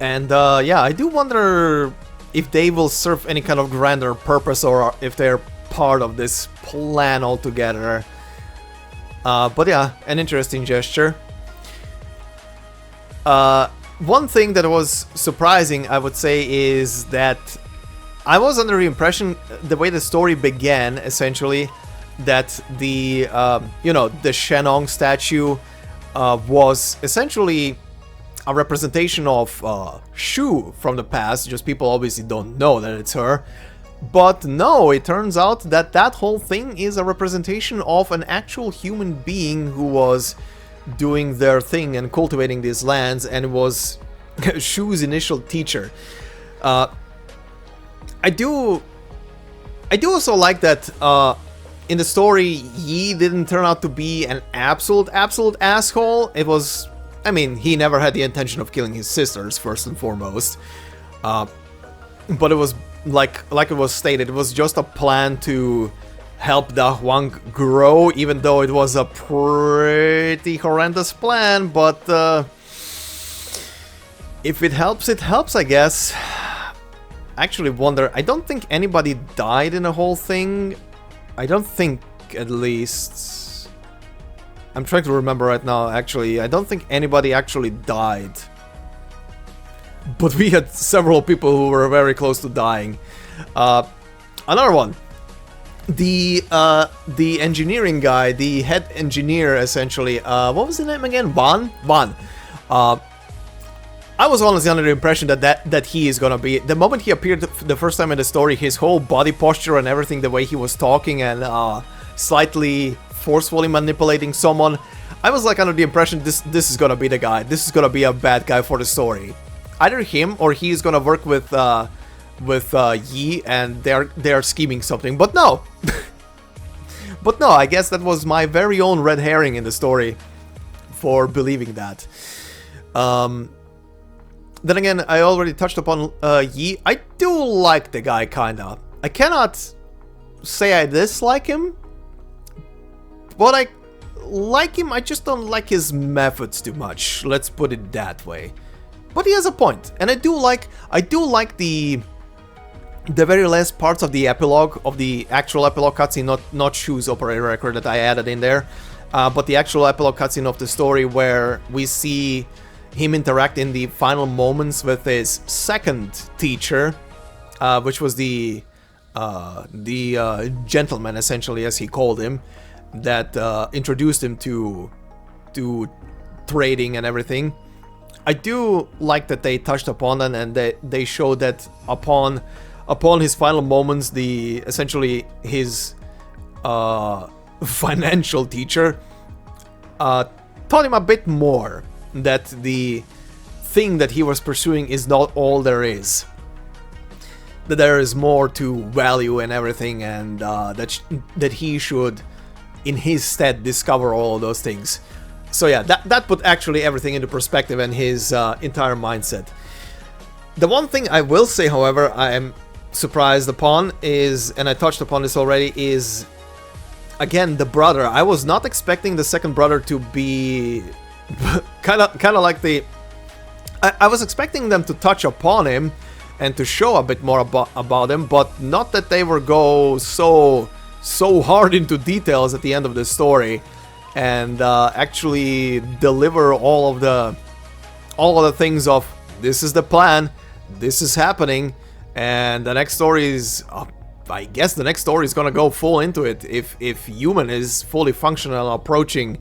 Yeah, I do wonder if they will serve any kind of grander purpose, or if they're part of this plan altogether. But yeah, an interesting gesture. one thing that was surprising, I would say, is that I was under the impression, the way the story began, essentially, that the, you know, the Shennong statue was essentially a representation of Shu from the past, just people obviously don't know that it's her. But no, it turns out that that whole thing is a representation of an actual human being who was doing their thing and cultivating these lands, and it was Shu's initial teacher. I do also like that in the story Yi didn't turn out to be an absolute asshole. It was, I mean, he never had the intention of killing his sisters, first and foremost. But it was like it was stated, it was just a plan to help Dahuang grow, even though it was a pretty horrendous plan. But if it helps, I guess. I actually wonder, I don't think anybody died in the whole thing. I don't think, at least. I'm trying to remember right now, actually. I don't think anybody actually died. But we had several people who were very close to dying. Another one. The engineering guy, the head engineer, essentially. What was the name again? Van? I was honestly under the impression that he is gonna be... The moment he appeared the first time in the story, his whole body posture and everything, the way he was talking and slightly forcefully manipulating someone, I was like under the impression this is gonna be the guy. This is gonna be a bad guy for the story. Either him or he is gonna work with Yi, and they're scheming something. But no, but no. I guess that was my very own red herring in the story for believing that. Then again, I already touched upon Yi. I do like the guy, kinda. I cannot say I dislike him, but I like him. I just don't like his methods too much. Let's put it that way. But he has a point, and I do like the very last parts of the epilogue, of the actual epilogue cutscene, not Shu's operator record that I added in there, but the actual epilogue cutscene of the story where we see him interact in the final moments with his second teacher, which was the gentleman, essentially, as he called him, that introduced him to trading and everything. I do like that they touched upon that, and they showed that upon his final moments, essentially his financial teacher taught him a bit more, that the thing that he was pursuing is not all there is. That there is more to value and everything, and that he should, in his stead, discover all of those things. So yeah, that put actually everything into perspective and his entire mindset. The one thing I will say, however, I am surprised upon is, and I touched upon this already, is again the brother. I was not expecting the second brother to be kind of like the... I was expecting them to touch upon him and to show a bit more about him, but not that they were go so hard into details at the end of the story and actually deliver all of the things of this is the plan, this is happening, and the next story is... I guess the next story is gonna go full into it if human is fully functional approaching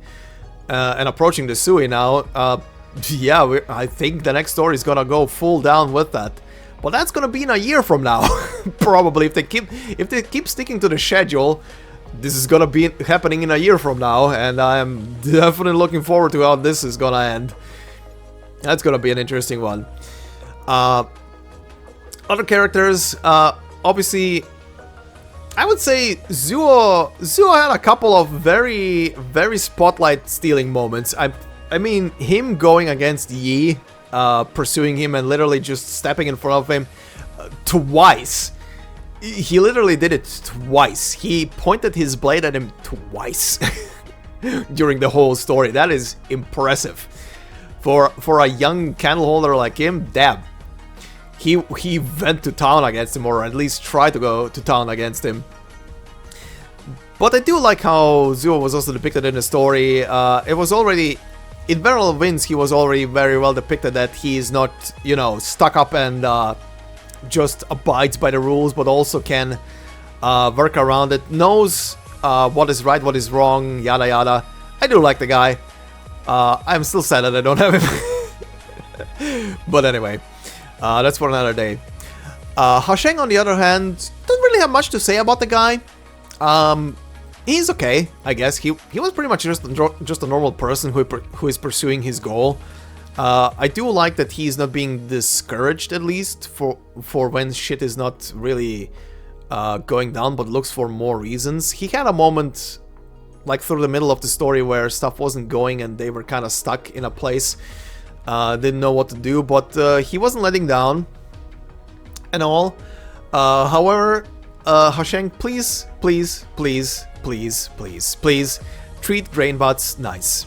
the Sui now. Yeah, I think the next story is gonna go full down with that. But that's gonna be in a year from now, probably. If they keep sticking to the schedule, this is gonna be happening in a year from now, and I'm definitely looking forward to how this is gonna end. That's gonna be an interesting one. Other characters, obviously, I would say Zuo had a couple of very spotlight stealing moments. I mean, him going against Yi, pursuing him and literally just stepping in front of him twice. He literally did it twice. He pointed his blade at him twice during the whole story. That is impressive. For a young candle holder like him, damn. He went to town against him, or at least tried to go to town against him. But I do like how Zuo was also depicted in the story. It was already in Battle of Winds, he was already very well depicted that he is not, you know, stuck up and just abides by the rules, but also can work around it, knows what is right, what is wrong, yada yada. I do like the guy. I'm still sad that I don't have him. But anyway, that's for another day. Hasheng, on the other hand, don't really have much to say about the guy. He's okay, I guess. He was pretty much just a normal person who is pursuing his goal. I do like that he's not being discouraged, at least, for when shit is not really going down, but looks for more reasons. He had a moment, like through the middle of the story, where stuff wasn't going and they were kind of stuck in a place. Didn't know what to do, but he wasn't letting down and all. However, Hasheng, please, please, please, please, please, please, treat Grainbutts nice.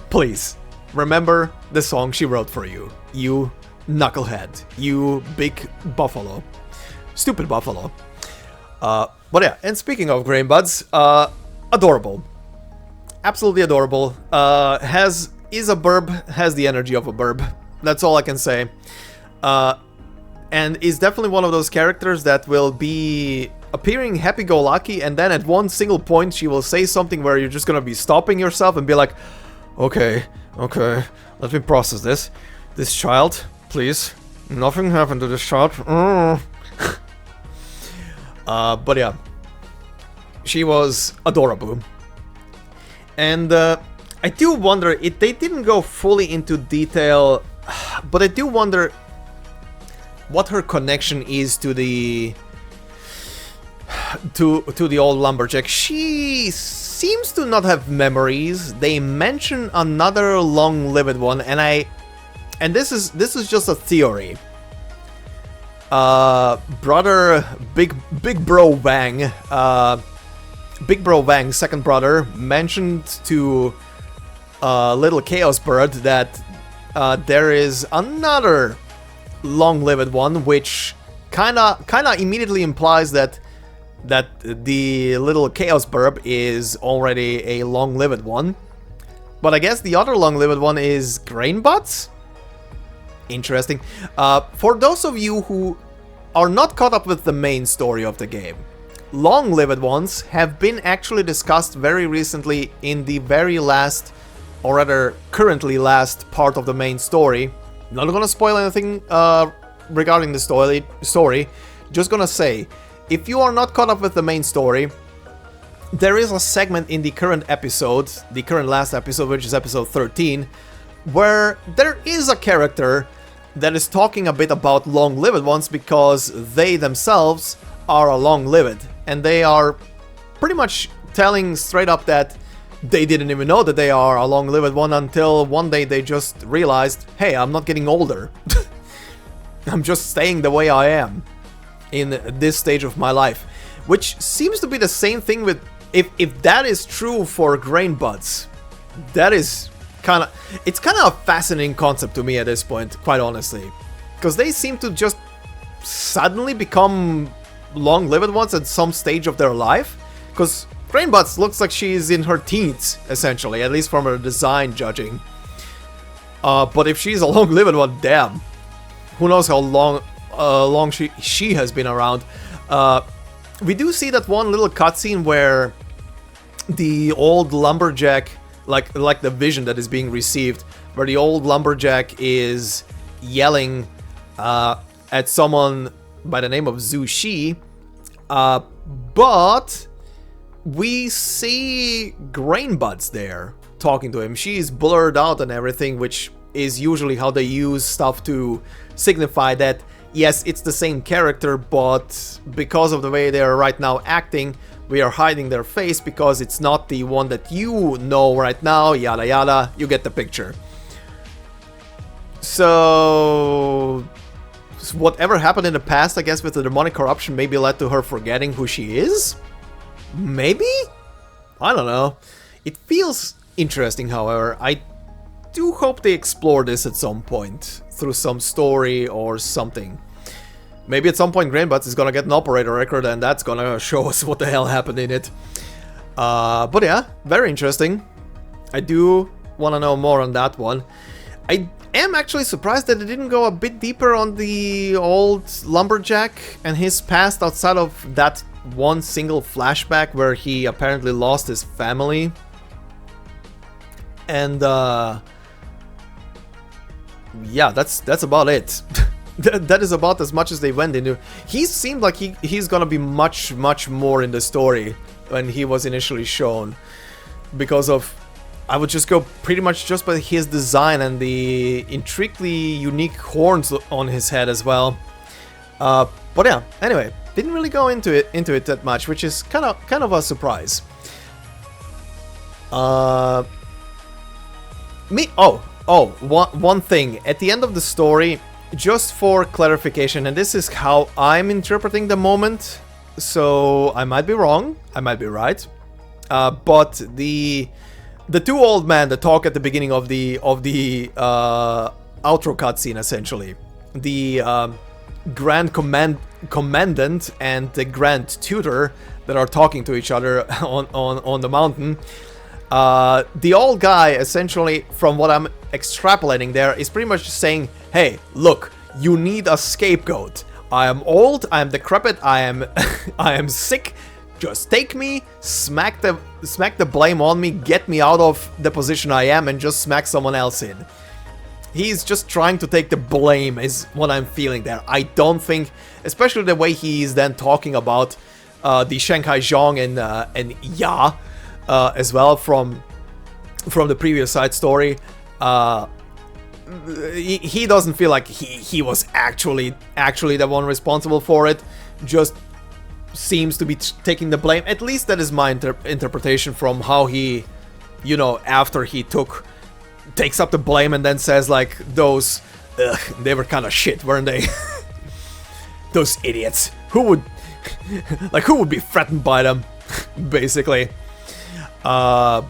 Please. Remember the song she wrote for you. You knucklehead. You big buffalo. Stupid buffalo. But yeah, and speaking of Grainbutts, adorable. Absolutely adorable. Is a burb, has the energy of a burb. That's all I can say. And is definitely one of those characters that will be appearing happy-go-lucky, and then at one single point she will say something where you're just gonna be stopping yourself and be like, okay, let me process this. This child, please. Nothing happened to this child. But yeah, she was adorable. And I do wonder, they didn't go fully into detail, but I do wonder what her connection is to the old lumberjack. She seems to not have memories. They mention another long-lived one, and this is just a theory. Brother Big Bro Wang, Big Bro Wang, second brother, mentioned to Little Chaos Bird that there is another long-lived one, which kinda immediately implies that the Little Chaos Burb is already a long-lived one. But I guess the other long-lived one is Grainbutts? Interesting. For those of you who are not caught up with the main story of the game, long-lived ones have been actually discussed very recently in the very last, or rather currently last part of the main story. Not gonna spoil anything regarding the story, just gonna say, if you are not caught up with the main story, there is a segment in the current episode, the current last episode, which is episode 13, where there is a character that is talking a bit about long-lived ones, because they themselves are a long-lived, and they are pretty much telling straight up that they didn't even know that they are a long-lived one until one day they just realized, hey, I'm not getting older. I'm just staying the way I am in this stage of my life. Which seems to be the same thing with, if that is true for Grainbutts, that is it's kind of a fascinating concept to me at this point, quite honestly. Because they seem to just suddenly become long-lived ones at some stage of their life. Because Grainbutts looks like she's in her teens, essentially, at least from her design judging. But if she's a long-lived one, damn. Who knows how long she has been around. We do see that one little cutscene where the old lumberjack, like the vision that is being received, where the old lumberjack is yelling at someone by the name of Zhu Shi, but we see Grainbutts there talking to him. She's blurred out and everything, which is usually how they use stuff to signify that, yes, it's the same character, but because of the way they are right now acting, we are hiding their face because it's not the one that you know right now, yada yada, you get the picture. So whatever happened in the past, I guess, with the demonic corruption maybe led to her forgetting who she is? Maybe? I don't know. It feels interesting, however. I do hope they explore this at some point, through some story or something. Maybe at some point Grainbutts is gonna get an operator record and that's gonna show us what the hell happened in it. But yeah, very interesting. I do want to know more on that one. I am actually surprised that it didn't go a bit deeper on the old lumberjack and his past outside of that one single flashback where he apparently lost his family. And yeah, that's about it. That is about as much as they went into. He seemed like he's gonna be much more in the story when he was initially shown, because of, I would just go pretty much just by his design and the intriguingly unique horns on his head as well. But yeah, anyway, didn't really go into it that much, which is kind of a surprise. One thing at the end of the story, just for clarification, and this is how I'm interpreting the moment, so I might be wrong, I might be right, but the two old men that talk at the beginning of the outro cutscene, essentially, the Grand Commandant and the Grand Tutor that are talking to each other on the mountain. The old guy, essentially, from what I'm extrapolating there, is pretty much just saying, hey, look, you need a scapegoat. I am old, I am decrepit, I am sick. Just take me, smack the blame on me, get me out of the position I am, and just smack someone else in. He's just trying to take the blame, is what I'm feeling there. I don't think, especially the way he's then talking about the Shanghai Zhong and Ya, as well from the previous side story. He doesn't feel like he was actually the one responsible for it. Just seems to be taking the blame. At least that is my interpretation from how he, you know, after he takes up the blame and then says like, those, they were kind of shit, weren't they? Those idiots. Who would be threatened by them, basically. But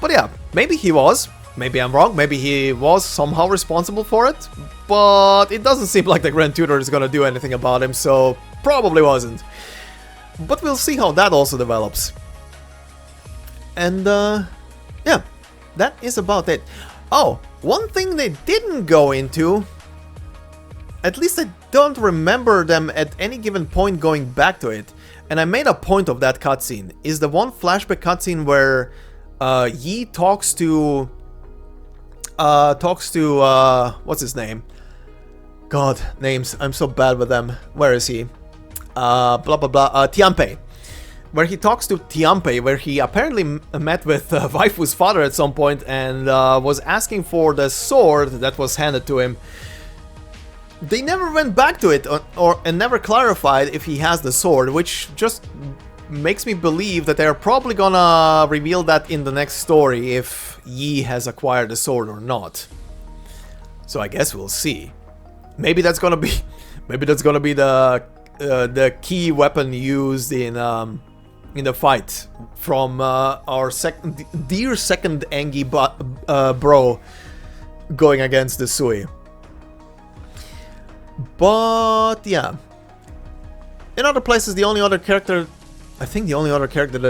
yeah, maybe he was. Maybe I'm wrong. Maybe he was somehow responsible for it. But it doesn't seem like the Grand Tutor is gonna do anything about him, so probably wasn't. But we'll see how that also develops. And yeah, that is about it. Oh, one thing they didn't go into, at least I don't remember them at any given point going back to it, and I made a point of that cutscene, is the one flashback cutscene where Yi talks to what's his name? God, names, I'm so bad with them. Where is he? Tianpei. Where he talks to Tianpei, where he apparently met with Waifu's father at some point and was asking for the sword that was handed to him. They never went back to it and never clarified if he has the sword, which just makes me believe that they're probably gonna reveal that in the next story, if Yi has acquired the sword or not. So I guess we'll see. Maybe that's gonna be the key weapon used in the fight from our dear second Engi bro going against the Sui. But yeah, in other places, the only other character that I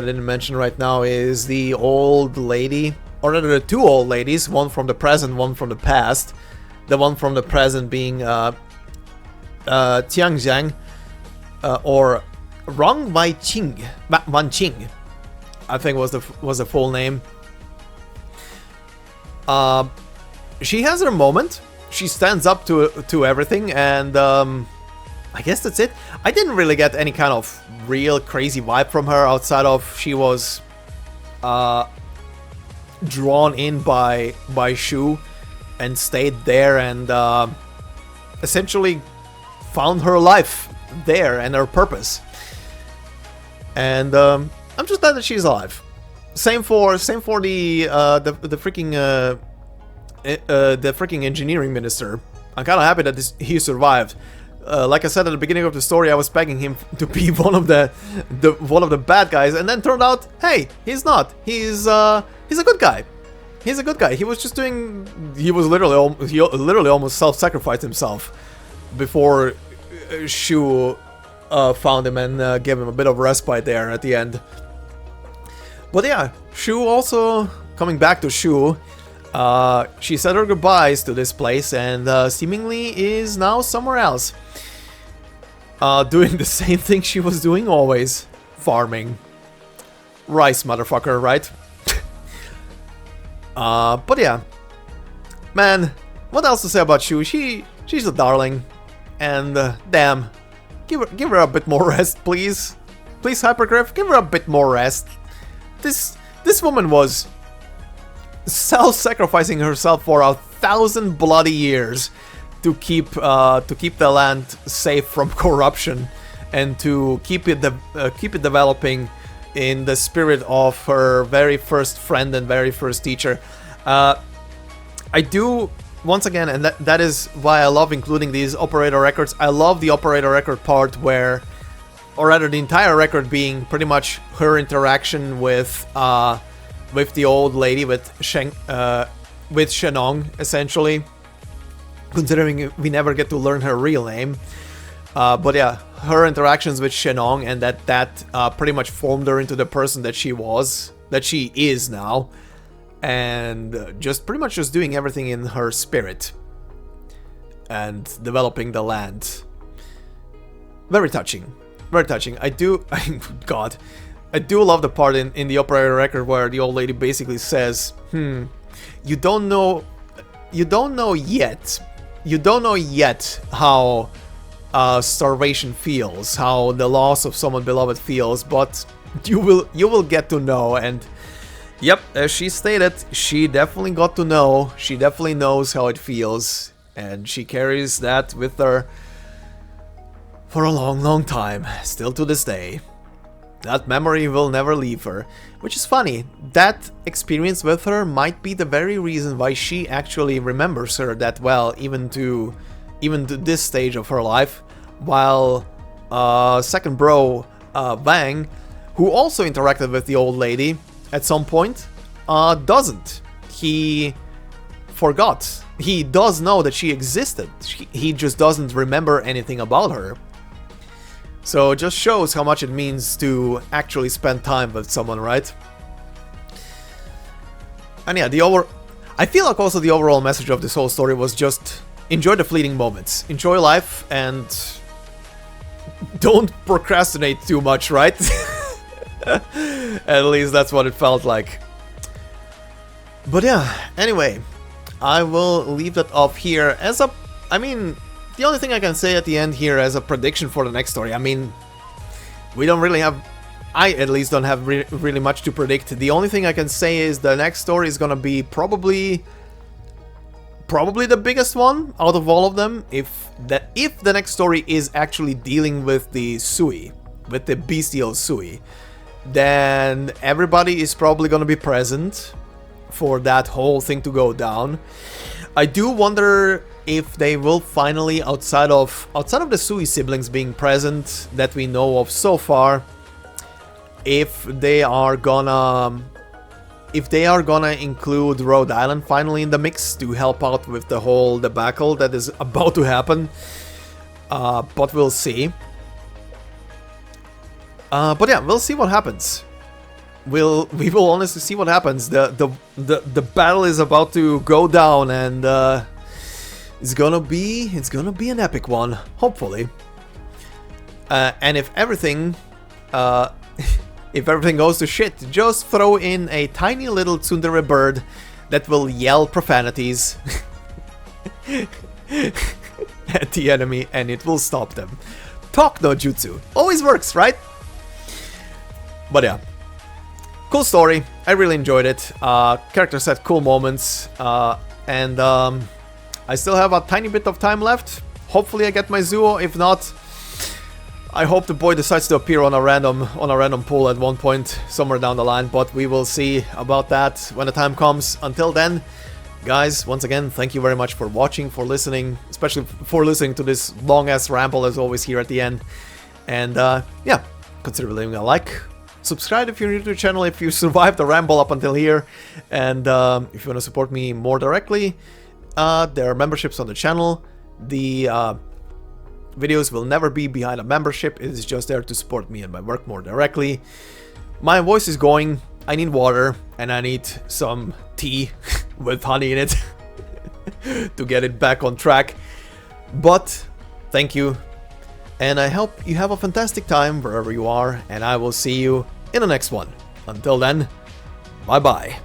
didn't mention right now is the old lady, or rather the two old ladies, one from the present, one from the past. The one from the present being Tiangjiang, or Rong Wanqing, I think was the full name. She has her moment. She stands up to everything, and I guess that's it. I didn't really get any kind of real crazy vibe from her outside of she was drawn in by Shu and stayed there and essentially found her life there and her purpose. And I'm just glad that she's alive. Same for the freaking engineering minister. I'm kind of happy that he survived. Like I said at the beginning of the story, I was pegging him to be one of the bad guys, and then turned out, hey, he's not. He's a good guy. He's a good guy. He was just doing. He literally almost self-sacrificed himself before Shu found him and gave him a bit of respite there at the end. But yeah, Shu also, coming back to Shu, She said her goodbyes to this place and seemingly is now somewhere else. Doing the same thing she was doing always. Farming. Rice, motherfucker, right? But yeah. Man, what else to say about Shu? She's a darling. And damn. Give her a bit more rest, please. Please, Hypergriff, give her a bit more rest. This woman was self-sacrificing herself for 1,000 bloody years to keep the land safe from corruption and to keep it developing in the spirit of her very first friend and very first teacher. I do, once again, and that is why I love including these operator records. I love the operator record part where, or rather the entire record being pretty much her interaction with the old lady, with Shennong, essentially. Considering we never get to learn her real name. But yeah, her interactions with Shennong and that pretty much formed her into the person that she is now. And just pretty much just doing everything in her spirit. And developing the land. Very touching. Very touching. I do love the part in the operator record where the old lady basically says, you don't know yet how starvation feels, how the loss of someone beloved feels, but you will get to know. And yep, as she stated, she definitely got to know. She definitely knows how it feels, and she carries that with her for a long, long time, still to this day. That memory will never leave her, which is funny. That experience with her might be the very reason why she actually remembers her that well, even to this stage of her life, while second bro Wang, who also interacted with the old lady at some point, doesn't. He forgot. He does know that she existed. He just doesn't remember anything about her. So it just shows how much it means to actually spend time with someone, right? And yeah, I feel like also the overall message of this whole story was just enjoy the fleeting moments, enjoy life, and don't procrastinate too much, right? At least that's what it felt like. But yeah, anyway, I will leave that off here as the only thing I can say at the end here as a prediction for the next story, I mean, we don't really have, I at least don't have really much to predict. The only thing I can say is the next story is gonna be probably the biggest one out of all of them, if the next story is actually dealing with the Sui, with the bestial Sui, then everybody is probably gonna be present for that whole thing to go down. I do wonder if they will finally, outside of the Sui siblings being present that we know of so far, if they are gonna include Rhode Island finally in the mix to help out with the whole debacle that is about to happen. But we'll see. But yeah, we'll see what happens. We will honestly see what happens. The battle is about to go down, and it's gonna be an epic one, hopefully. And if everything goes to shit, just throw in a tiny little tsundere bird that will yell profanities at the enemy, and it will stop them. Talk no jutsu. Always works, right? But yeah. Cool story. I really enjoyed it. Characters had cool moments. And I still have a tiny bit of time left. Hopefully I get my Zuo. If not, I hope the boy decides to appear on a random pool at one point somewhere down the line, but we will see about that when the time comes. Until then, guys, once again, thank you very much for watching, for listening, especially for listening to this long-ass ramble as always here at the end. And yeah, consider leaving a like, subscribe if you're new to the channel, if you survived the ramble up until here, and if you want to support me more directly, there are memberships on the channel. The videos will never be behind a membership. It is just there to support me and my work more directly. My voice is going. I need water and I need some tea with honey in it to get it back on track. But thank you, and I hope you have a fantastic time wherever you are, and I will see you in the next one. Until then, bye bye.